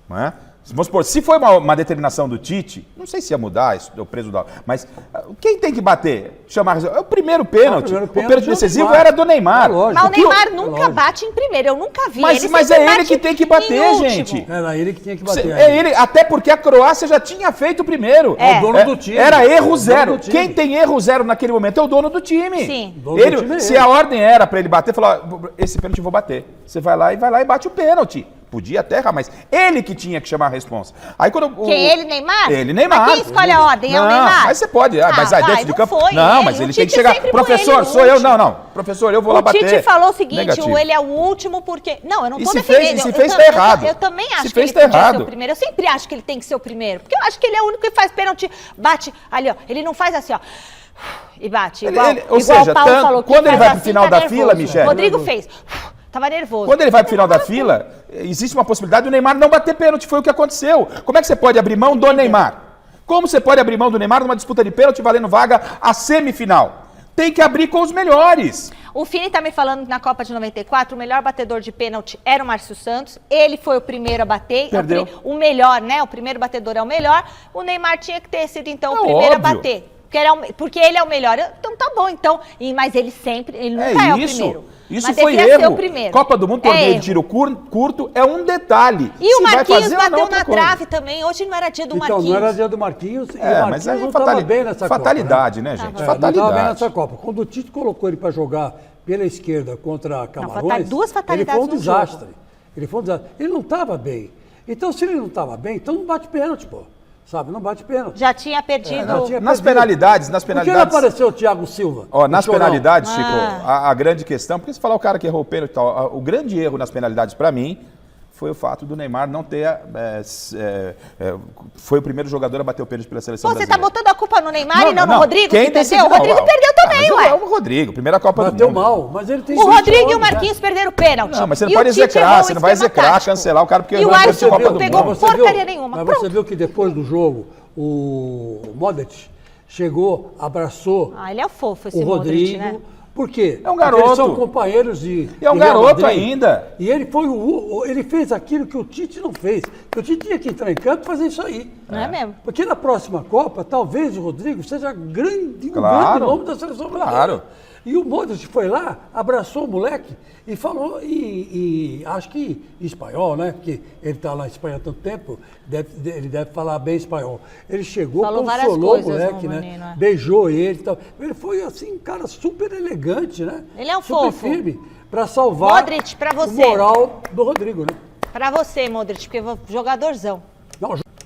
Não é? Vamos supor, se foi uma determinação do Tite, não sei se ia mudar o preço da... Mas quem tem que bater? É o primeiro pênalti. O pênalti decisivo era do Neymar.
Mas o Neymar nunca bate em primeiro, eu nunca vi.
Mas é ele que tem que bater, gente.
Era ele que tinha que bater.
É ele, até porque a Croácia já tinha feito o primeiro.
É o dono do time.
Era erro zero. Quem tem erro zero naquele momento é o dono do time.
Sim.
Se a ordem era pra ele bater, falou, esse pênalti eu vou bater. Você vai lá e bate o pênalti. Podia até errar, mas ele que tinha que chamar a responsa. Aí quando
ele, Neymar?
Ele, Neymar.
Mas quem escolhe a ordem? É o Neymar?
Mas você pode, mas aí dentro de campo... Não, mas ele tem que chegar... Professor, sou eu? Não. Professor, eu vou lá bater.
O Tite falou o seguinte, ele é o último porque... Não, eu não tô defendendo.
Se fez, tá errado.
Eu também acho que ele podia ser o primeiro. Eu sempre acho que ele tem que ser o primeiro. Porque eu acho que ele é o único que faz pênalti, bate ali, ó. Ele não faz assim, ó. E bate. Igual o Paulo falou.
Quando ele vai pro final da fila, Michele...
Rodrigo fez... Tava nervoso.
Quando ele vai pro final da fila, existe uma possibilidade do Neymar não bater pênalti, foi o que aconteceu. Como é que você pode abrir mão do Neymar? Como você pode abrir mão do Neymar numa disputa de pênalti valendo vaga à semifinal? Tem que abrir com os melhores.
O Fini tá me falando que na Copa de 94, o melhor batedor de pênalti era o Márcio Santos. Ele foi o primeiro a bater.
Perdeu.
O melhor, né? O primeiro batedor é o melhor. O Neymar tinha que ter sido, então, o primeiro a bater. Porque ele é o melhor. Então tá bom, então. Mas ele nunca é o primeiro.
Isso foi erro. Copa do Mundo, torneio de tiro curto, é um detalhe.
E o Marquinhos bateu na trave também. Hoje não era dia do Marquinhos.
Então, não era dia do Marquinhos. E o
mas
Marquinhos
é
não estava bem nessa
fatalidade,
Copa,
né, gente?
Fatalidade. Não estava bem nessa Copa. Quando o Tite colocou ele para jogar pela esquerda contra Camarões,
duas fatalidades
ele foi um desastre. Ele não estava bem. Então, se ele não estava bem, então não bate pênalti, pô. Sabe, não bate pênalti.
Já tinha perdido.
Nas penalidades...
Por que não apareceu o Thiago Silva?
Nas penalidades, Chico, a grande questão... Porque se falar o cara que errou o pênalti e tal, o grande erro nas penalidades, para mim, foi o fato do Neymar não ter... foi o primeiro jogador a bater o pênalti pela seleção brasileira.
Você tá botando a culpa no Neymar e não no Rodrigo?
Quem
que perdeu? O Rodrigo perdeu também, ué.
É o Rodrigo, primeira Copa do Mundo.
Bateu mal, mas ele tem...
O Rodrigo e o Marquinhos perderam o pênalti.
Não, mas você não pode execrar, você não vai execrar, cancelar o cara porque...
E o Alisson não pegou porcaria nenhuma.
Mas você viu que depois do jogo, o Modric chegou, abraçou
ele é fofo, esse
o Rodrigo,
Modric, né?
Por quê?
É um garoto.
Porque eles são companheiros de...
E é um garoto ainda.
E ele ele fez aquilo que o Tite não fez. O Tite tinha que entrar em campo e fazer isso aí.
Não é mesmo?
Porque na próxima Copa, talvez o Rodrigo seja um grande nome da seleção brasileira.
Claro.
E o Modric foi lá, abraçou o moleque e falou, acho que em espanhol, né? Porque ele está lá em Espanha há tanto tempo, ele deve falar bem espanhol. Ele chegou, consolou o moleque, né?
Menino,
Beijou ele e tal. Ele foi, assim, um cara super elegante, né?
Ele é um
super
fofo.
firme para salvar
Modric, pra você.
o moral do Rodrigo, né?
Pra você, Modric, porque jogadorzão.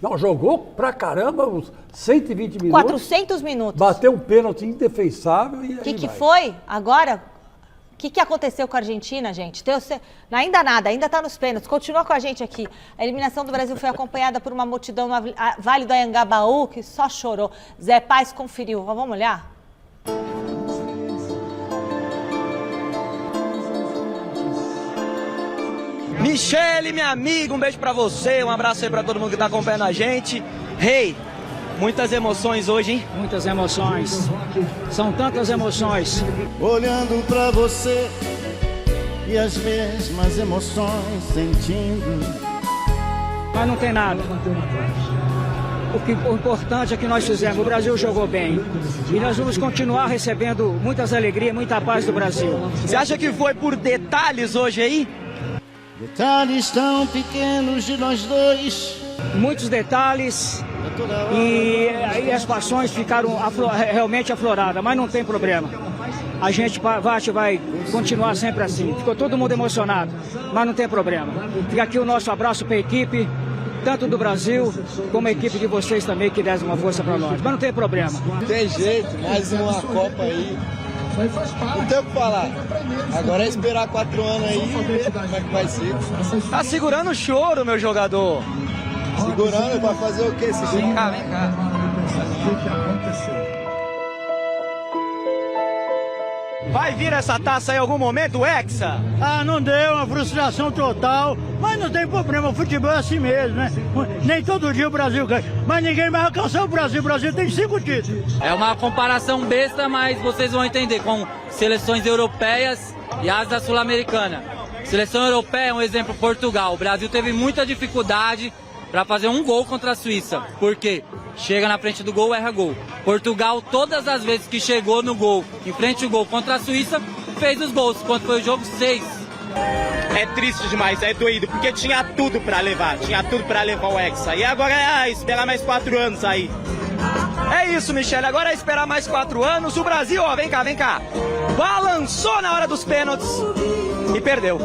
Não, jogou pra caramba uns 120 minutos.
400 minutos.
Bateu um pênalti indefensável e aí
O que foi agora? O que aconteceu com a Argentina, gente? Ainda nada, ainda tá nos pênaltis. Continua com a gente aqui. A eliminação do Brasil foi acompanhada por uma multidão no Vale do Anhangabaú que só chorou. Zé Paz conferiu. Vamos olhar?
Michele, minha amiga, um beijo pra você, um abraço aí pra todo mundo que tá acompanhando a gente. Muitas emoções hoje, hein?
Muitas emoções, são tantas emoções.
Olhando pra você e as mesmas emoções sentindo.
Mas não tem nada. O importante é que nós fizemos, o Brasil jogou bem. E nós vamos continuar recebendo muitas alegrias, muita paz do Brasil.
Você acha que foi por detalhes hoje aí?
Detalhes tão pequenos de nós dois.
Muitos detalhes e aí as paixões ficaram realmente afloradas, mas não tem problema. A gente vai continuar sempre assim. Ficou todo mundo emocionado, mas não tem problema. Fica aqui o nosso abraço para a equipe, tanto do Brasil como a equipe de vocês também, que desse uma força para nós. Mas não tem problema.
Tem jeito, mais uma Copa aí. Não tem o que falar. Agora é esperar 4 anos aí e ver como é que vai ser.
Tá segurando o choro, meu jogador.
Segurando, vai fazer o quê?
Vem cá, vem cá. Vai vir essa taça aí em algum momento, Hexa?
Não deu, uma frustração total. Mas não tem problema, o futebol é assim mesmo, né? Nem todo dia o Brasil ganha. Mas ninguém vai alcançar o Brasil. O Brasil tem 5 títulos.
É uma comparação besta, mas vocês vão entender, com seleções europeias e as da Sul-Americana. Seleção europeia é um exemplo, Portugal. O Brasil teve muita dificuldade para fazer um gol contra a Suíça. Porque chega na frente do gol, erra gol. Portugal, todas as vezes que chegou no gol, em frente ao gol contra a Suíça, fez os gols. Quanto foi o jogo? 6.
É triste demais, é doído, porque tinha tudo pra levar o Hexa. E agora é esperar mais 4 anos aí. É isso, Michele, agora é esperar mais 4 anos. O Brasil, ó, vem cá, balançou na hora dos pênaltis e perdeu.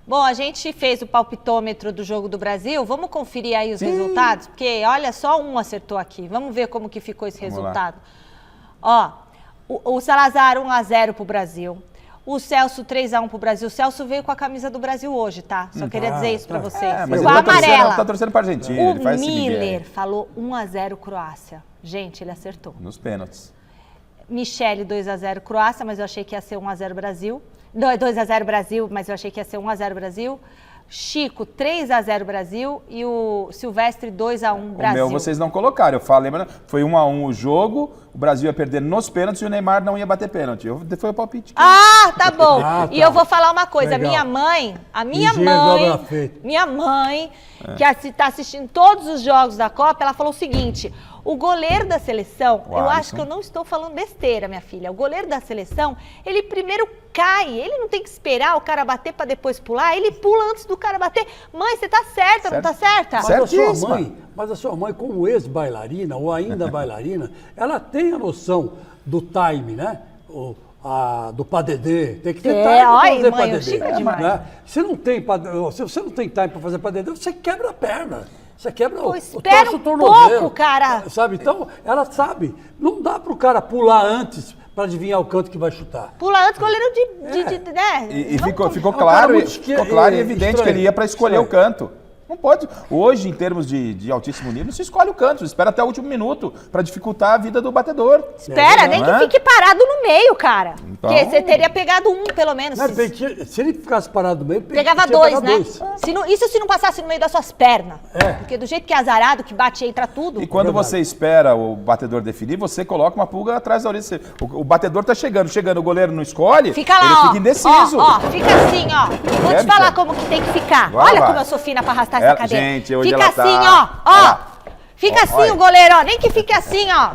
Bom, a gente fez o palpitômetro do jogo do Brasil. Vamos conferir aí os resultados? Porque, olha, só um acertou aqui. Vamos ver como que ficou esse resultado. Ó, o Salazar 1-0 pro Brasil. O Celso 3-1 pro Brasil. O Celso veio com a camisa do Brasil hoje, tá? Só queria dizer isso pra vocês.
Mas
com a amarela.
Tá torcendo pra Argentina.
O Miller falou 1-0 Croácia. Gente, ele acertou.
Nos pênaltis.
Michele 2-0 Croácia, mas eu achei que ia ser 1-0 Brasil. 2-0 Brasil, mas eu achei que ia ser 1-0 Brasil. Chico, 3-0 Brasil. E o Silvestre, 2-1 Brasil.
O meu vocês não colocaram. Eu falei, mas foi 1-1 o jogo, o Brasil ia perder nos pênaltis e o Neymar não ia bater pênalti. Foi o palpite.
Ah, tá bom.
Tá.
E eu vou falar uma coisa.
Legal.
A minha mãe, que está assistindo todos os jogos da Copa, ela falou o seguinte: o goleiro da seleção, eu acho que eu não estou falando besteira, minha filha. O goleiro da seleção, ele primeiro cai, ele não tem que esperar o cara bater para depois pular, ele pula antes do cara bater. Mãe, você tá certa, não tá certa?
Mas a sua mãe, como ex-bailarina ou ainda bailarina, ela tem a noção do time, né? Do padedê, tem que ter time para fazer padedê. Né? Se você não tem time para fazer padedê, você quebra a perna. Você quebra o tornozelo.
Pouco, cara.
Sabe? Então, ela sabe. Não dá para o cara pular antes para adivinhar o canto que vai chutar.
Pula antes, goleiro né?
E ficou claro e evidente que ele ia para escolher o canto. Não pode. Hoje, em termos de altíssimo nível, se escolhe o canto, espera até o último minuto para dificultar a vida do batedor.
Espera, nem que fique parado no meio, cara. Então... Porque você teria pegado um, pelo menos.
Não, se ele ficasse parado no meio,
pegava 2, né? Isso se não passasse no meio das suas pernas. Porque do jeito que é azarado, que bate e entra tudo.
E quando você espera o batedor definir, você coloca uma pulga atrás da orelha. O batedor tá chegando, o goleiro não escolhe,
fica lá,
ele fica indeciso.
Fica assim, ó. Vou te falar como que tem que ficar. Olha como eu sou fina pra arrastar essa cadeira.
Gente, hoje
fica
ela
assim, Fica assim o goleiro, ó. Nem que fique assim, ó.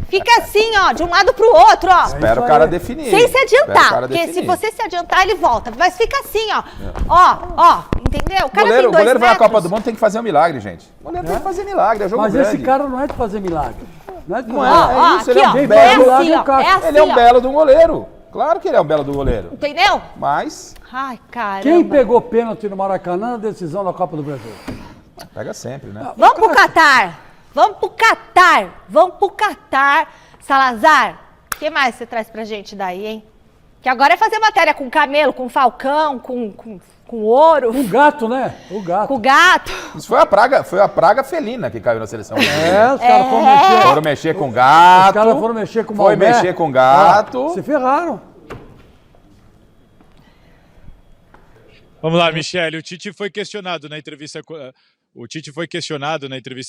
Fica assim, ó, de um lado pro outro, ó.
Espera o cara definir.
Sem se adiantar, porque se você se adiantar, ele volta. Mas fica assim, ó. Ó, entendeu? O cara
o goleiro vai à Copa do Mundo, tem que fazer um milagre, gente. O goleiro tem que fazer milagre, é jogo grande.
Mas esse cara não é de fazer milagre. Não é de
fazer
ele é um belo
Ele é um belo de um goleiro. Claro que ele é um belo do goleiro.
Entendeu?
Mas...
Ai, caramba.
Quem pegou pênalti no Maracanã na decisão da Copa do Brasil?
Pega sempre, né?
Vamos pro Catar. Vamos pro Catar. Salazar, o que mais você traz pra gente daí, hein? Que agora é fazer matéria com camelo, com falcão, com ouro.
Com gato, né?
Com gato.
Isso foi a praga felina que caiu na seleção.
Os caras
foram mexer com gato.
Os caras foram mexer com
Foi mexer com gato.
Se ferraram.
Vamos lá, Michele. O Tite foi questionado na entrevista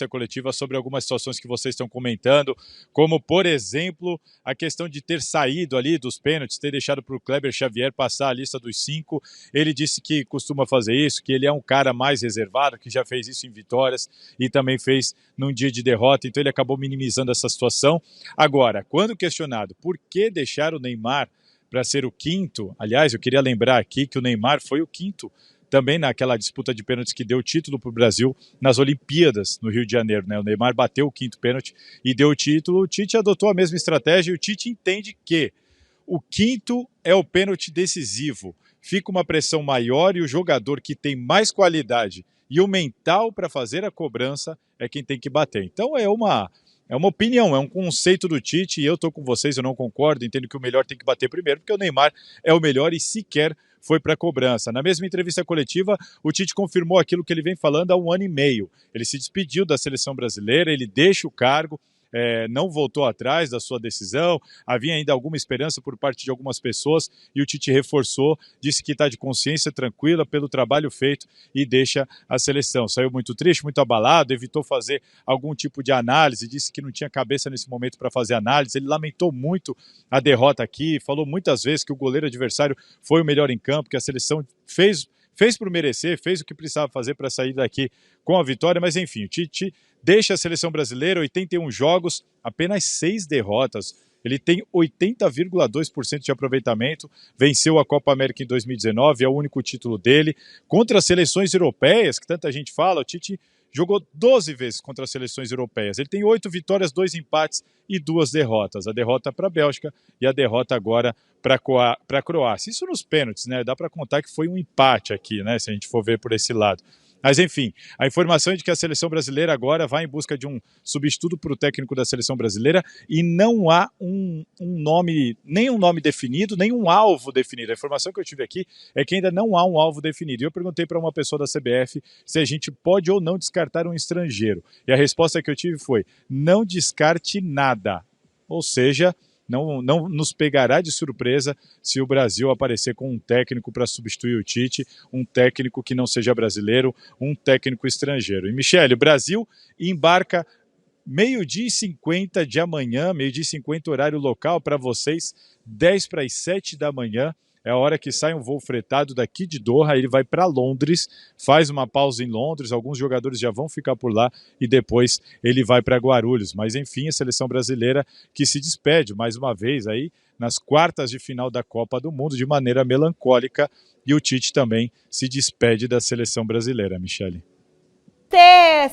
coletiva sobre algumas situações que vocês estão comentando, como, por exemplo, a questão de ter saído ali dos pênaltis, ter deixado para o Kleber Xavier passar a lista dos 5. Ele disse que costuma fazer isso, que ele é um cara mais reservado, que já fez isso em vitórias e também fez num dia de derrota, então ele acabou minimizando essa situação. Agora, quando questionado por que deixar o Neymar para ser o quinto, aliás, eu queria lembrar aqui que o Neymar foi o quinto também naquela disputa de pênaltis que deu o título para o Brasil nas Olimpíadas no Rio de Janeiro, né? O Neymar bateu o quinto pênalti e deu o título. O Tite adotou a mesma estratégia e o Tite entende que o quinto é o pênalti decisivo. Fica uma pressão maior e o jogador que tem mais qualidade e o mental para fazer a cobrança é quem tem que bater. Então é uma opinião, é um conceito do Tite e eu estou com vocês, eu não concordo, entendo que o melhor tem que bater primeiro, porque o Neymar é o melhor e sequer foi para a cobrança. Na mesma entrevista coletiva, o Tite confirmou aquilo que ele vem falando há 1 ano e meio. Ele se despediu da seleção brasileira, ele deixa o cargo, não voltou atrás da sua decisão, havia ainda alguma esperança por parte de algumas pessoas e o Tite reforçou, disse que está de consciência tranquila pelo trabalho feito e deixa a seleção. Saiu muito triste, muito abalado, evitou fazer algum tipo de análise, disse que não tinha cabeça nesse momento para fazer análise, ele lamentou muito a derrota aqui, falou muitas vezes que o goleiro adversário foi o melhor em campo, que a seleção fez por merecer, fez o que precisava fazer para sair daqui com a vitória, mas enfim, o Tite deixa a seleção brasileira, 81 jogos, apenas 6 derrotas. Ele tem 80,2% de aproveitamento, venceu a Copa América em 2019, é o único título dele. Contra as seleções europeias, que tanta gente fala, o Tite jogou 12 vezes contra as seleções europeias. Ele tem 8 vitórias, 2 empates e 2 derrotas. A derrota para a Bélgica e a derrota agora para a Croácia. Isso nos pênaltis, né? Dá para contar que foi um empate aqui, né? Se a gente for ver por esse lado. Mas enfim, a informação é de que a seleção brasileira agora vai em busca de um substituto para o técnico da seleção brasileira e não há nem um nome definido, nem um alvo definido. A informação que eu tive aqui é que ainda não há um alvo definido. E eu perguntei para uma pessoa da CBF se a gente pode ou não descartar um estrangeiro. E a resposta que eu tive foi: não descarte nada. Ou seja, não nos pegará de surpresa se o Brasil aparecer com um técnico para substituir o Tite, um técnico que não seja brasileiro, um técnico estrangeiro. E, Michele, o Brasil embarca 12h50 de amanhã, 12h50 horário local para vocês, 6:50 da manhã. É a hora que sai um voo fretado daqui de Doha, ele vai para Londres, faz uma pausa em Londres, alguns jogadores já vão ficar por lá e depois ele vai para Guarulhos. Mas enfim, a seleção brasileira que se despede mais uma vez aí nas quartas de final da Copa do Mundo de maneira melancólica, e o Tite também se despede da seleção brasileira, Michele.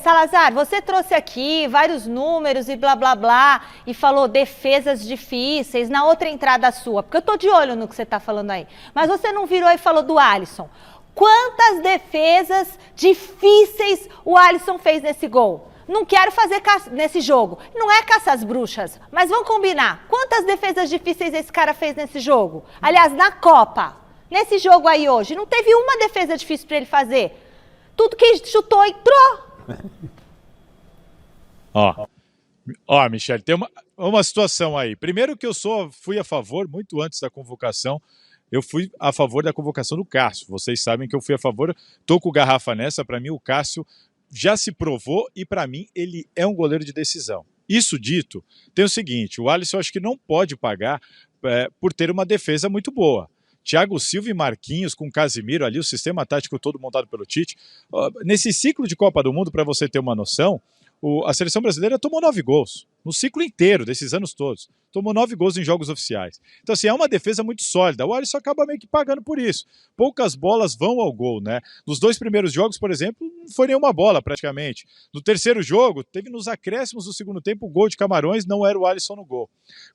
Salazar, você trouxe aqui vários números e blá blá blá e falou defesas difíceis na outra entrada sua, porque eu tô de olho no que você tá falando aí, mas você não virou e falou do Alisson. Quantas defesas difíceis o Alisson fez nesse gol? Não quero fazer nesse jogo, não é caça às bruxas, mas vamos combinar, quantas defesas difíceis esse cara fez nesse jogo? Aliás, na Copa, nesse jogo aí hoje, não teve uma defesa difícil para ele fazer. Tudo que chutou entrou.
Ó, Michele, tem uma situação aí. Primeiro que eu fui a favor, muito antes da convocação, eu fui a favor da convocação do Cássio. Vocês sabem que eu fui a favor, tô com garrafa nessa, para mim o Cássio já se provou e para mim ele é um goleiro de decisão. Isso dito, tem o seguinte, o Alisson acho que não pode pagar por ter uma defesa muito boa. Thiago Silva e Marquinhos com Casimiro ali, o sistema tático todo montado pelo Tite. Nesse ciclo de Copa do Mundo, para você ter uma noção, a seleção brasileira tomou 9 gols. No ciclo inteiro desses anos todos. Tomou 9 gols em jogos oficiais. Então, assim, é uma defesa muito sólida. O Alisson acaba meio que pagando por isso. Poucas bolas vão ao gol, né? Nos 2 primeiros jogos, por exemplo, não foi nenhuma bola praticamente. No terceiro jogo, teve nos acréscimos do segundo tempo o gol de Camarões, não era o Alisson no gol.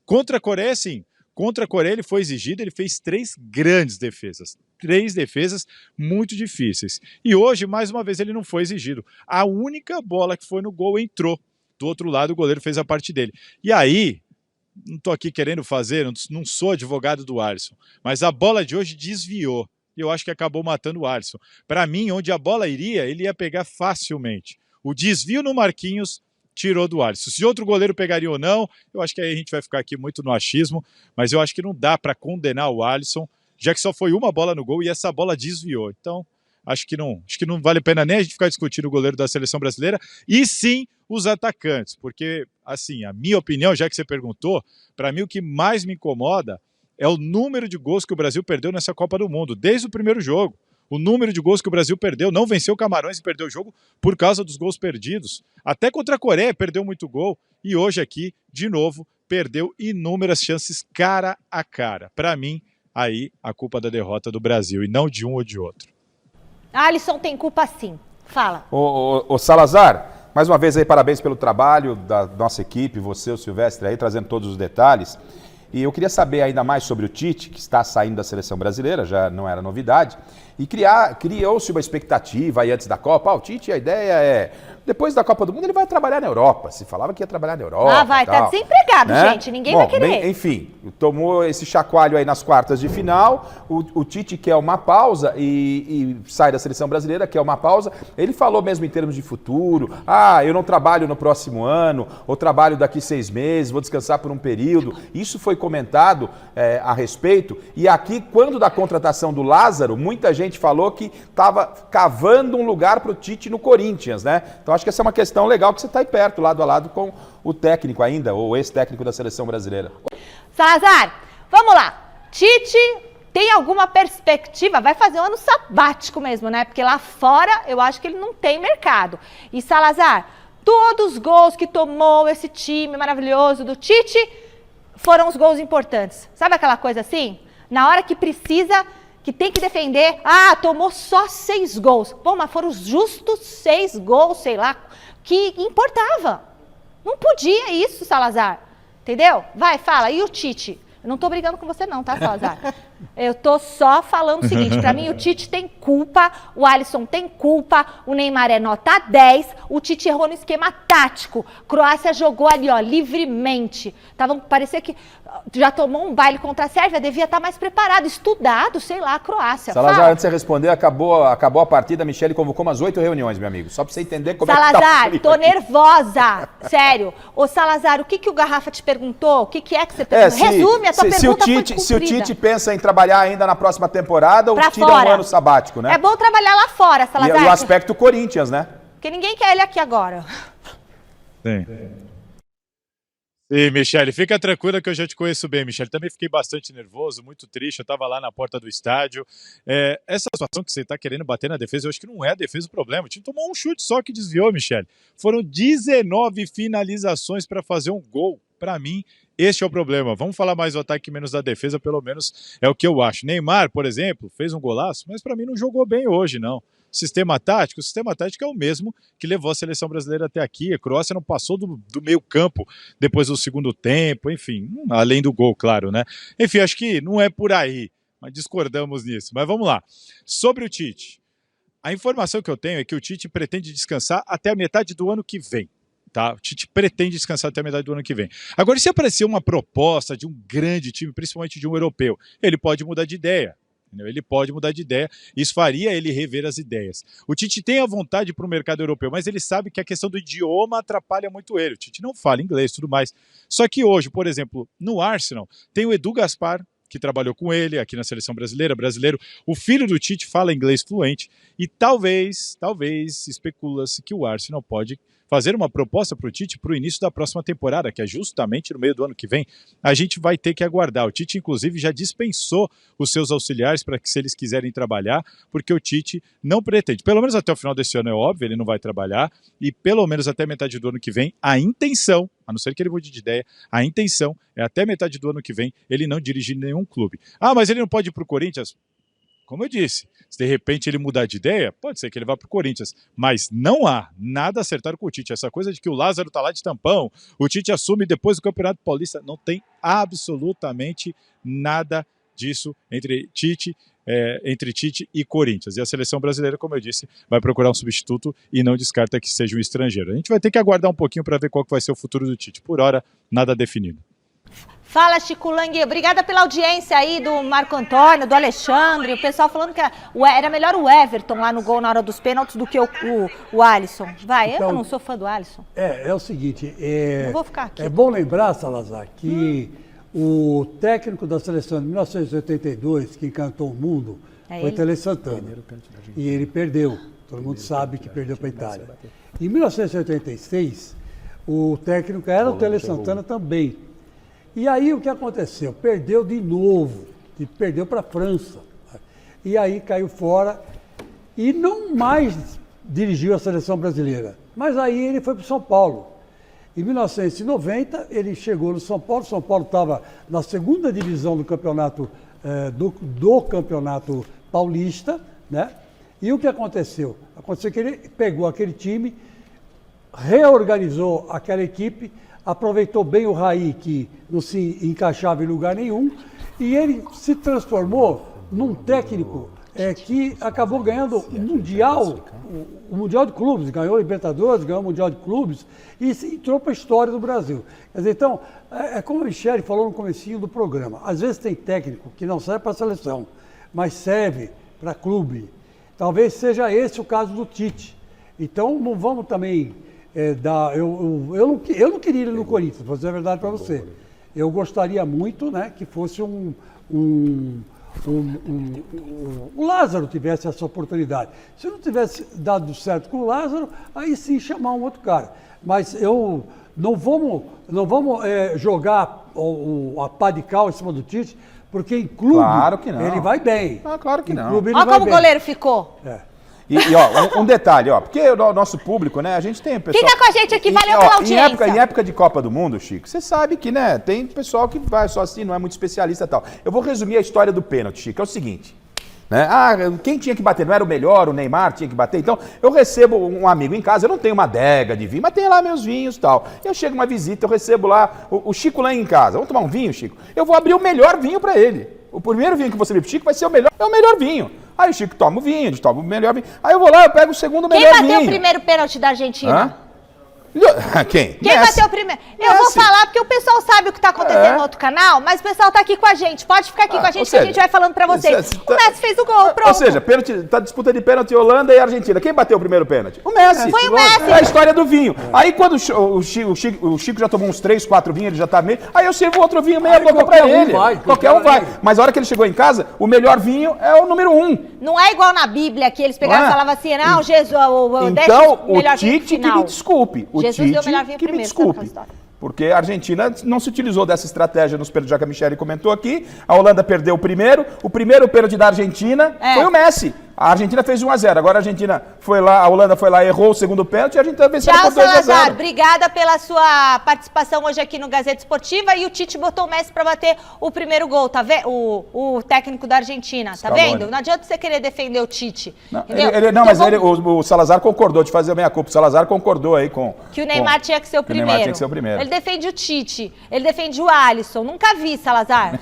Contra a Coreia, sim. Contra a Coreia ele foi exigido, ele fez 3 grandes defesas. 3 defesas muito difíceis. E hoje, mais uma vez, ele não foi exigido. A única bola que foi no gol entrou. Do outro lado, o goleiro fez a parte dele. E aí, não estou aqui querendo fazer, não sou advogado do Alisson, mas a bola de hoje desviou. E eu acho que acabou matando o Alisson. Para mim, onde a bola iria, ele ia pegar facilmente. O desvio no Marquinhos tirou do Alisson. Se outro goleiro pegaria ou não, eu acho que aí a gente vai ficar aqui muito no achismo, mas eu acho que não dá para condenar o Alisson, já que só foi uma bola no gol e essa bola desviou. Então, acho que não vale a pena nem a gente ficar discutindo o goleiro da seleção brasileira, e sim os atacantes, porque, assim, a minha opinião, já que você perguntou, para mim o que mais me incomoda é o número de gols que o Brasil perdeu nessa Copa do Mundo, desde o primeiro jogo. O número de gols que o Brasil perdeu, não venceu o Camarões e perdeu o jogo por causa dos gols perdidos. Até contra a Coreia perdeu muito gol e hoje aqui, de novo, perdeu inúmeras chances cara a cara. Para mim, aí a culpa da derrota do Brasil e não de um ou de outro.
Alisson tem culpa sim. Fala.
Ô Salazar, mais uma vez aí parabéns pelo trabalho da nossa equipe, você, o Silvestre aí, trazendo todos os detalhes. E eu queria saber ainda mais sobre o Tite, que está saindo da seleção brasileira, já não era novidade, e criou-se uma expectativa aí antes da Copa. O Tite, a ideia é, depois da Copa do Mundo, ele vai trabalhar na Europa. Se falava que ia trabalhar na Europa.
Ah, vai, tá desempregado, né? Gente, ninguém vai querer.
Enfim, tomou esse chacoalho aí nas quartas de final, o Tite quer uma pausa e sai da seleção brasileira, quer uma pausa. Ele falou mesmo em termos de futuro, eu não trabalho no próximo ano, ou trabalho daqui 6 meses, vou descansar por um período. Isso foi comentado a respeito, e aqui, quando da contratação do Lázaro, muita gente falou que estava cavando um lugar para o Tite no Corinthians, né? Então acho que essa é uma questão legal, que você está aí perto, lado a lado com o técnico ainda, ou ex-técnico da seleção brasileira.
Salazar, vamos lá. Tite tem alguma perspectiva? Vai fazer um ano sabático mesmo, né? Porque lá fora eu acho que ele não tem mercado. E Salazar, todos os gols que tomou esse time maravilhoso do Tite foram os gols importantes. Sabe aquela coisa assim? Na hora que precisa, que tem que defender, tomou só 6 gols. Bom, mas foram os justos 6 gols, sei lá, que importava. Não podia isso, Salazar. Entendeu? Vai, fala. E o Tite? Eu não tô brigando com você não, tá, Salazar? Eu tô só falando o seguinte, pra mim o Tite tem culpa, o Alisson tem culpa, o Neymar é nota 10, o Tite errou no esquema tático, Croácia jogou ali, livremente, parecia que já tomou um baile contra a Sérvia, devia estar mais preparado, estudado, sei lá, a Croácia.
Salazar, antes de você responder, acabou a partida, a Michele convocou umas 8 reuniões, meu amigo, só pra você entender como
Salazar,
é que tá.
Tô nervosa, sério. Ô Salazar, o que o Garrafa te perguntou? O que é que você perguntou? Resume a tua pergunta.
Se o Tite pensa em trabalhar ainda na próxima temporada, ou tira um ano sabático, né?
É bom trabalhar lá fora, Salazar.
E o aspecto Corinthians, né?
Porque ninguém quer ele aqui agora.
Sim. E, Michele, fica tranquila que eu já te conheço bem, Michele. Também fiquei bastante nervoso, muito triste. Eu estava lá na porta do estádio. Essa situação que você está querendo bater na defesa, eu acho que não é a defesa o problema. O time tomou um chute só que desviou, Michele. Foram 19 finalizações para fazer um gol. Para mim, este é o problema. Vamos falar mais do ataque menos da defesa, pelo menos é o que eu acho. Neymar, por exemplo, fez um golaço, mas para mim não jogou bem hoje, não. O sistema tático é o mesmo que levou a seleção brasileira até aqui. A Croácia não passou do meio campo depois do segundo tempo, enfim, além do gol, claro, né? Enfim, acho que não é por aí, mas discordamos nisso. Mas vamos lá. Sobre o Tite, a informação que eu tenho é que o Tite pretende descansar até a metade do ano que vem. Tá? O Tite pretende descansar até a metade do ano que vem. Agora, se aparecer uma proposta de um grande time, principalmente de um europeu, ele pode mudar de ideia. Entendeu? Ele pode mudar de ideia, isso faria ele rever as ideias. O Tite tem a vontade para o mercado europeu, mas ele sabe que a questão do idioma atrapalha muito ele. O Tite não fala inglês e tudo mais. Só que hoje, por exemplo, no Arsenal, tem o Edu Gaspar, que trabalhou com ele aqui na seleção brasileiro. O filho do Tite fala inglês fluente e talvez especula-se que o Arsenal pode fazer uma proposta para o Tite para o início da próxima temporada, que é justamente no meio do ano que vem. A gente vai ter que aguardar. O Tite, inclusive, já dispensou os seus auxiliares para que, se eles quiserem trabalhar, porque o Tite não pretende. Pelo menos até o final desse ano é óbvio, ele não vai trabalhar, e pelo menos até metade do ano que vem, a intenção, a não ser que ele mude de ideia, a intenção é até metade do ano que vem ele não dirigir nenhum clube. Mas ele não pode ir para o Corinthians? Como eu disse, se de repente ele mudar de ideia, pode ser que ele vá para o Corinthians, mas não há nada acertado com o Tite. Essa coisa de que o Lázaro está lá de tampão, o Tite assume depois do Campeonato Paulista, não tem absolutamente nada disso entre Tite e Corinthians. E a seleção brasileira, como eu disse, vai procurar um substituto e não descarta que seja um estrangeiro. A gente vai ter que aguardar um pouquinho para ver qual que vai ser o futuro do Tite. Por hora, nada definido.
Fala, Chico Lang. Obrigada pela audiência aí do Marco Antônio, do Alexandre. O pessoal falando que era melhor o Everton lá no gol na hora dos pênaltis do que o Alisson. Vai, então, eu não sou fã do Alisson.
É o seguinte,
não vou ficar aqui.
É bom lembrar, Salazar, que o técnico da seleção de 1982, que encantou o mundo, foi Tele Santana. E ele perdeu. Todo mundo sabe que perdeu para a Itália. Em 1986, o técnico era o Tele Santana também. E aí o que aconteceu? Perdeu de novo, e perdeu para a França. E aí caiu fora e não mais dirigiu a seleção brasileira. Mas aí ele foi para o São Paulo. Em 1990 ele chegou no São Paulo estava na segunda divisão do campeonato, do campeonato paulista, né? E o que aconteceu? Aconteceu que ele pegou aquele time, reorganizou aquela equipe, aproveitou bem o Raí, que não se encaixava em lugar nenhum, e ele se transformou num técnico que acabou ganhando o Mundial de Clubes, ganhou o Libertadores, ganhou o Mundial de Clubes e entrou para a história do Brasil. Quer dizer, então, como a Michele falou no comecinho do programa, às vezes tem técnico que não serve para a seleção, mas serve para clube. Talvez seja esse o caso do Tite. Então, não vamos também dar... Eu não queria ele no Corinthians, vou dizer a verdade para você. Eu gostaria muito, né, que fosse o Lázaro tivesse essa oportunidade. Se não tivesse dado certo com o Lázaro, aí sim chamar um outro cara. Mas não vamos jogar a pá de cal em cima do Tite, porque em clube
claro que não.
Ele vai bem.
Claro que não.
Olha como o goleiro ficou.
E ó, um detalhe, ó, porque o nosso público, né, a gente tem pessoal...
Fica com a gente aqui, valeu pela audiência.
Em época de Copa do Mundo, Chico, você sabe que, né, tem pessoal que vai só assim, não é muito especialista e tal. Eu vou resumir a história do pênalti, Chico, é o seguinte, né, quem tinha que bater? Não era o melhor, o Neymar tinha que bater? Então, eu recebo um amigo em casa, eu não tenho uma adega de vinho, mas tem lá meus vinhos e tal. Eu chego uma visita, eu recebo lá o Chico lá em casa, vamos tomar um vinho, Chico? Eu vou abrir o melhor vinho pra ele. O primeiro vinho que você abrir pro Chico vai ser o melhor vinho. Aí o Chico toma o vinho, ele toma o melhor vinho. Aí eu vou lá, eu pego o segundo melhor vinho.
Quem bateu o primeiro pênalti da Argentina?
Quem?
Quem bateu o primeiro? Eu vou falar porque o pessoal sabe o que está acontecendo no outro canal, mas o pessoal está aqui com a gente. Pode ficar aqui com a gente que a gente vai falando para vocês. O Messi fez o gol, pronto.
Ou seja, tá disputa de pênalti Holanda e Argentina. Quem bateu o primeiro pênalti? O Messi.
Foi o Messi.
É a história do vinho. Aí quando o Chico já tomou uns 3, 4 vinhos, ele já tá meio... Aí eu sirvo outro vinho meia boca pra ele. Qualquer um vai. Mas a hora que ele chegou em casa, o melhor vinho é o número 1.
Não é igual na Bíblia, que eles pegavam e falavam assim, não, Jesus,
então, o Tite que me desculpe. O
Jesus deu o melhor
Tite
vinho
que me desculpe. Porque a Argentina não se utilizou dessa estratégia nos pênaltis, já que a Michele comentou aqui. A Holanda perdeu o primeiro pênalti da Argentina foi o Messi. A Argentina fez 1-0. Agora a Argentina foi lá, a Holanda foi lá, errou o segundo pênalti e a Argentina venceu por 2-0.
Salazar, obrigada pela sua participação hoje aqui no Gazeta Esportiva. E o Tite botou o Messi para bater o primeiro gol, tá vendo? O técnico da Argentina, tá vendo? Não adianta você querer defender o Tite.
O Salazar concordou de fazer a meia-culpa. O Salazar concordou aí com...
Que o Neymar tinha que ser o primeiro. Ele defende o Tite, ele defende o Alisson. Nunca vi, Salazar,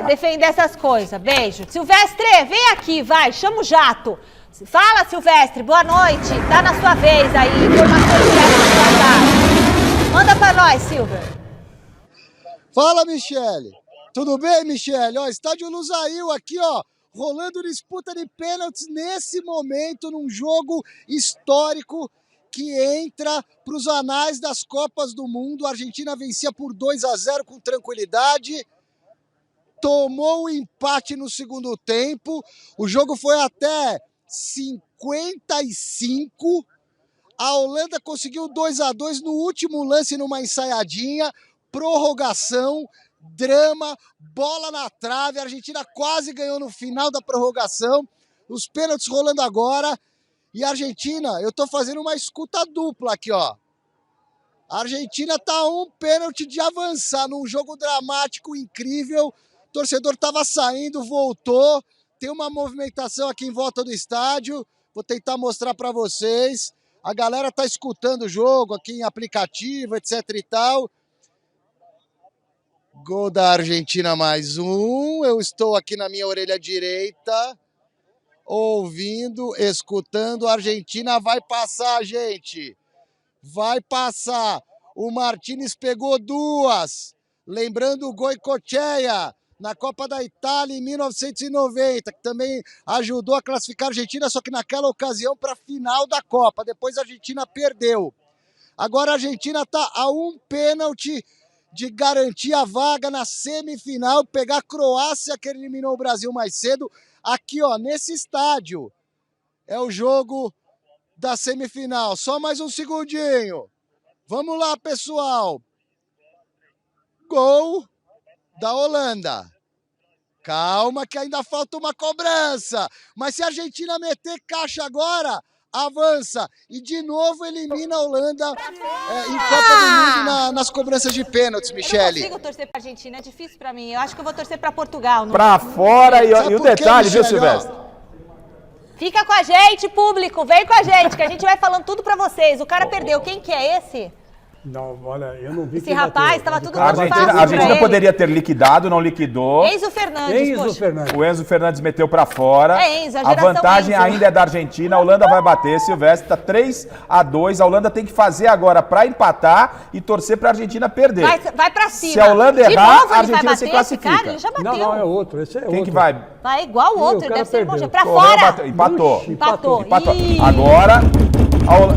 defender essas coisas. Beijo. Silvestre, vem aqui, vai. Chama o jato. Fala, Silvestre, boa noite. Tá na sua vez aí. Manda pra nós, Silver.
Fala, Michele. Tudo bem, Michele? Ó, estádio Lusail aqui, ó, rolando disputa de pênaltis nesse momento, num jogo histórico que entra para os anais das Copas do Mundo. A Argentina vencia por 2-0 com tranquilidade. Tomou o empate no segundo tempo, o jogo foi até 55, a Holanda conseguiu 2-2 no último lance numa ensaiadinha, prorrogação, drama, bola na trave, a Argentina quase ganhou no final da prorrogação, os pênaltis rolando agora, e a Argentina, eu tô fazendo uma escuta dupla aqui, ó. A Argentina tá um pênalti de avançar num jogo dramático, incrível. O torcedor estava saindo, voltou, tem uma movimentação aqui em volta do estádio, vou tentar mostrar para vocês. A galera está escutando o jogo aqui em aplicativo, etc e tal. Gol da Argentina mais um, eu estou aqui na minha orelha direita, ouvindo, escutando, a Argentina vai passar, gente. Vai passar, o Martínez pegou 2, lembrando o Goicoechea, na Copa da Itália em 1990, que também ajudou a classificar a Argentina, só que naquela ocasião para a final da Copa. Depois a Argentina perdeu. Agora a Argentina está a um pênalti de garantir a vaga na semifinal, pegar a Croácia, que eliminou o Brasil mais cedo. Aqui, ó, nesse estádio, é o jogo da semifinal. Só mais um segundinho. Vamos lá, pessoal. Gol da Holanda. Calma que ainda falta uma cobrança. Mas se a Argentina meter caixa agora, avança. E de novo elimina a Holanda em Copa do Mundo nas cobranças de pênaltis, Michele.
Eu não consigo torcer pra Argentina, é difícil pra mim. Eu acho que eu vou torcer pra Portugal.
Pra fora e o detalhe, viu, Silvestre?
Fica com a gente, público. Vem com a gente, que a gente vai falando tudo pra vocês. O cara perdeu. Quem que é esse?
Não, olha, eu não vi
Esse rapaz estava tudo
A
muito fácil
Argentina
pra ele.
poderia ter liquidado, não liquidou.
Enzo Fernandes, poxa.
O Enzo Fernandes meteu pra fora.
É Enzo, a
A
geração
vantagem
Enzo.
ainda é da Argentina. A Holanda vai bater. Silvestre tá 3-2. A Holanda tem que fazer agora pra empatar e torcer pra Argentina perder.
Vai pra cima.
Se a Holanda
De
errar,
novo
a
ele vai
Argentina se
bater
classifica.
esse cara? Ele já bateu.
Não, é outro. Esse é
Quem
outro.
que vai?
Vai igual o outro,
Ih, o
ele
cara
deve ser bom.
perdeu.
Pra
Correu,
fora.
bateu. Empatou.
Empatou.
Empatou.
Ih.
Agora,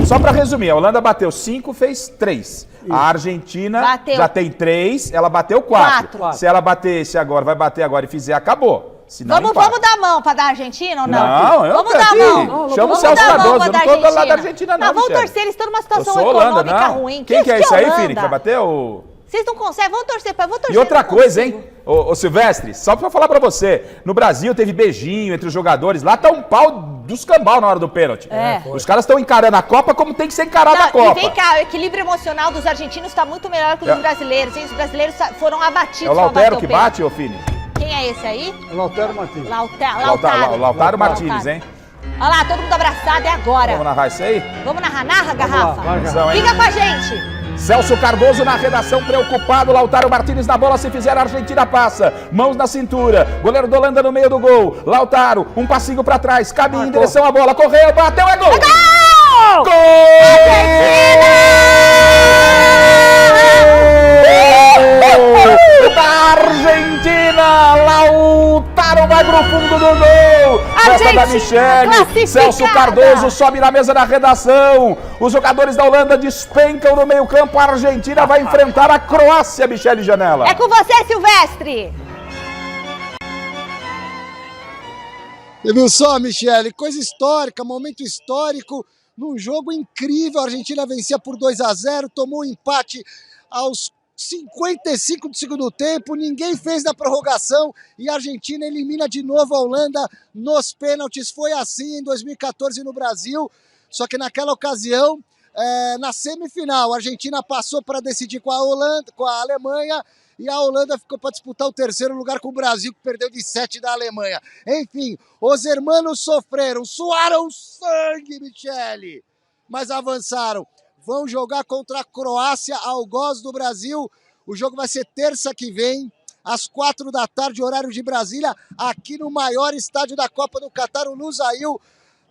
só pra resumir, a Holanda bateu 5, fez 3. A Argentina
Bateu.
já tem 3, ela bateu 4.
Quatro.
Se ela bater esse agora, vai bater agora e fizer, acabou. Senão
Vamos dar mão pra dar Argentina ou não?
Não, eu
vamos
quero
dar
ir.
mão.
Chama o
Vamos
Celso
dar mão
Cardoso,
pra
eu
dar
não tô do lado da Argentina, não,
vamos
Michele.
torcer, eles estão numa
Eu
situação
sou Holanda,
econômica
não.
ruim.
Quem que é isso aí,
Holanda?
Fini, que vai bater o...
Vocês não conseguem, vamos torcer.
E outra coisa, hein, ô Silvestre, só pra falar pra você, no Brasil teve beijinho entre os jogadores, lá tá um pau dos cambal na hora do pênalti.
É.
Os caras estão encarando a Copa como tem que ser encarada a Copa.
E vem cá, o equilíbrio emocional dos argentinos está muito melhor que o dos brasileiros, hein? Os brasileiros foram abatidos.
É o Lautaro que bate, ô Fini?
Quem é esse aí?
É Lautaro Martins.
Lautaro
Martins, hein?
Olha lá, todo mundo abraçado, é agora.
Vamos narrar isso aí?
Vamos narrar? Narra, Garrafa.
Vai,
Fica com a gente.
Celso Cardoso na redação, preocupado. Lautaro Martins na bola, se fizer a Argentina passa. Mãos na cintura. Goleiro da Holanda no meio do gol. Lautaro, um passinho pra trás. Caminho em direção à bola. Correu, bateu, é gol!
Gol!
Gol! Da Argentina! Lautaro vai pro fundo do gol! Festa da Michele, Celso Cardoso sobe na mesa da redação. Os jogadores da Holanda despencam no meio-campo. A Argentina vai enfrentar a Croácia, Michele Janela.
É com você, Silvestre!
Você viu só, Michele? Coisa histórica, momento histórico, num jogo incrível. A Argentina vencia por 2-0, tomou um empate aos 55 do segundo tempo, ninguém fez na prorrogação e a Argentina elimina de novo a Holanda nos pênaltis. Foi assim em 2014 no Brasil, só que naquela ocasião, na semifinal, a Argentina passou para decidir com a Alemanha, e a Holanda ficou para disputar o terceiro lugar com o Brasil, que perdeu de 7 da Alemanha. Enfim, os hermanos sofreram, suaram sangue, Michele, mas avançaram. Vão jogar contra a Croácia, algoz do Brasil. O jogo vai ser terça que vem, às 4 da tarde, horário de Brasília, aqui no maior estádio da Copa do Catar, o Lusail.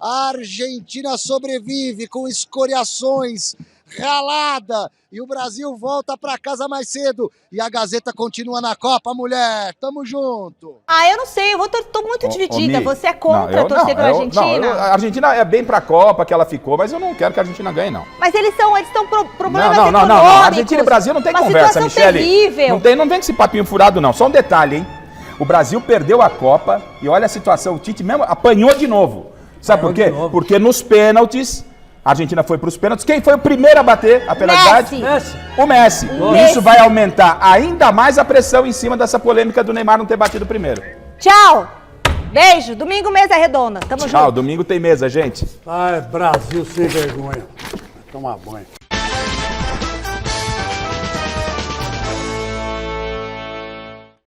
A Argentina sobrevive com escoriações, ralada, e o Brasil volta para casa mais cedo. E a Gazeta continua na Copa, mulher. Tamo junto.
Eu não sei, tô muito dividida. Você é contra torcer pra Argentina?
A Argentina é bem pra Copa que ela ficou, mas eu não quero que a Argentina ganhe, não.
Mas eles estão problemas
Não.
econômicos.
Argentina e Brasil não tem conversa, Michele.
Terrível.
Não vem com esse papinho furado, não. Só um detalhe, hein? O Brasil perdeu a Copa e olha a situação. O Tite mesmo apanhou de novo. Sabe por quê? Porque nos pênaltis... A Argentina foi para os pênaltis. Quem foi o primeiro a bater a penalidade?
Messi.
O Messi. Isso vai aumentar ainda mais a pressão em cima dessa polêmica do Neymar não ter batido primeiro.
Tchau. Beijo. Domingo, mesa redonda. Tamo junto.
Tchau. Domingo tem mesa, gente.
Brasil sem vergonha. Toma banho.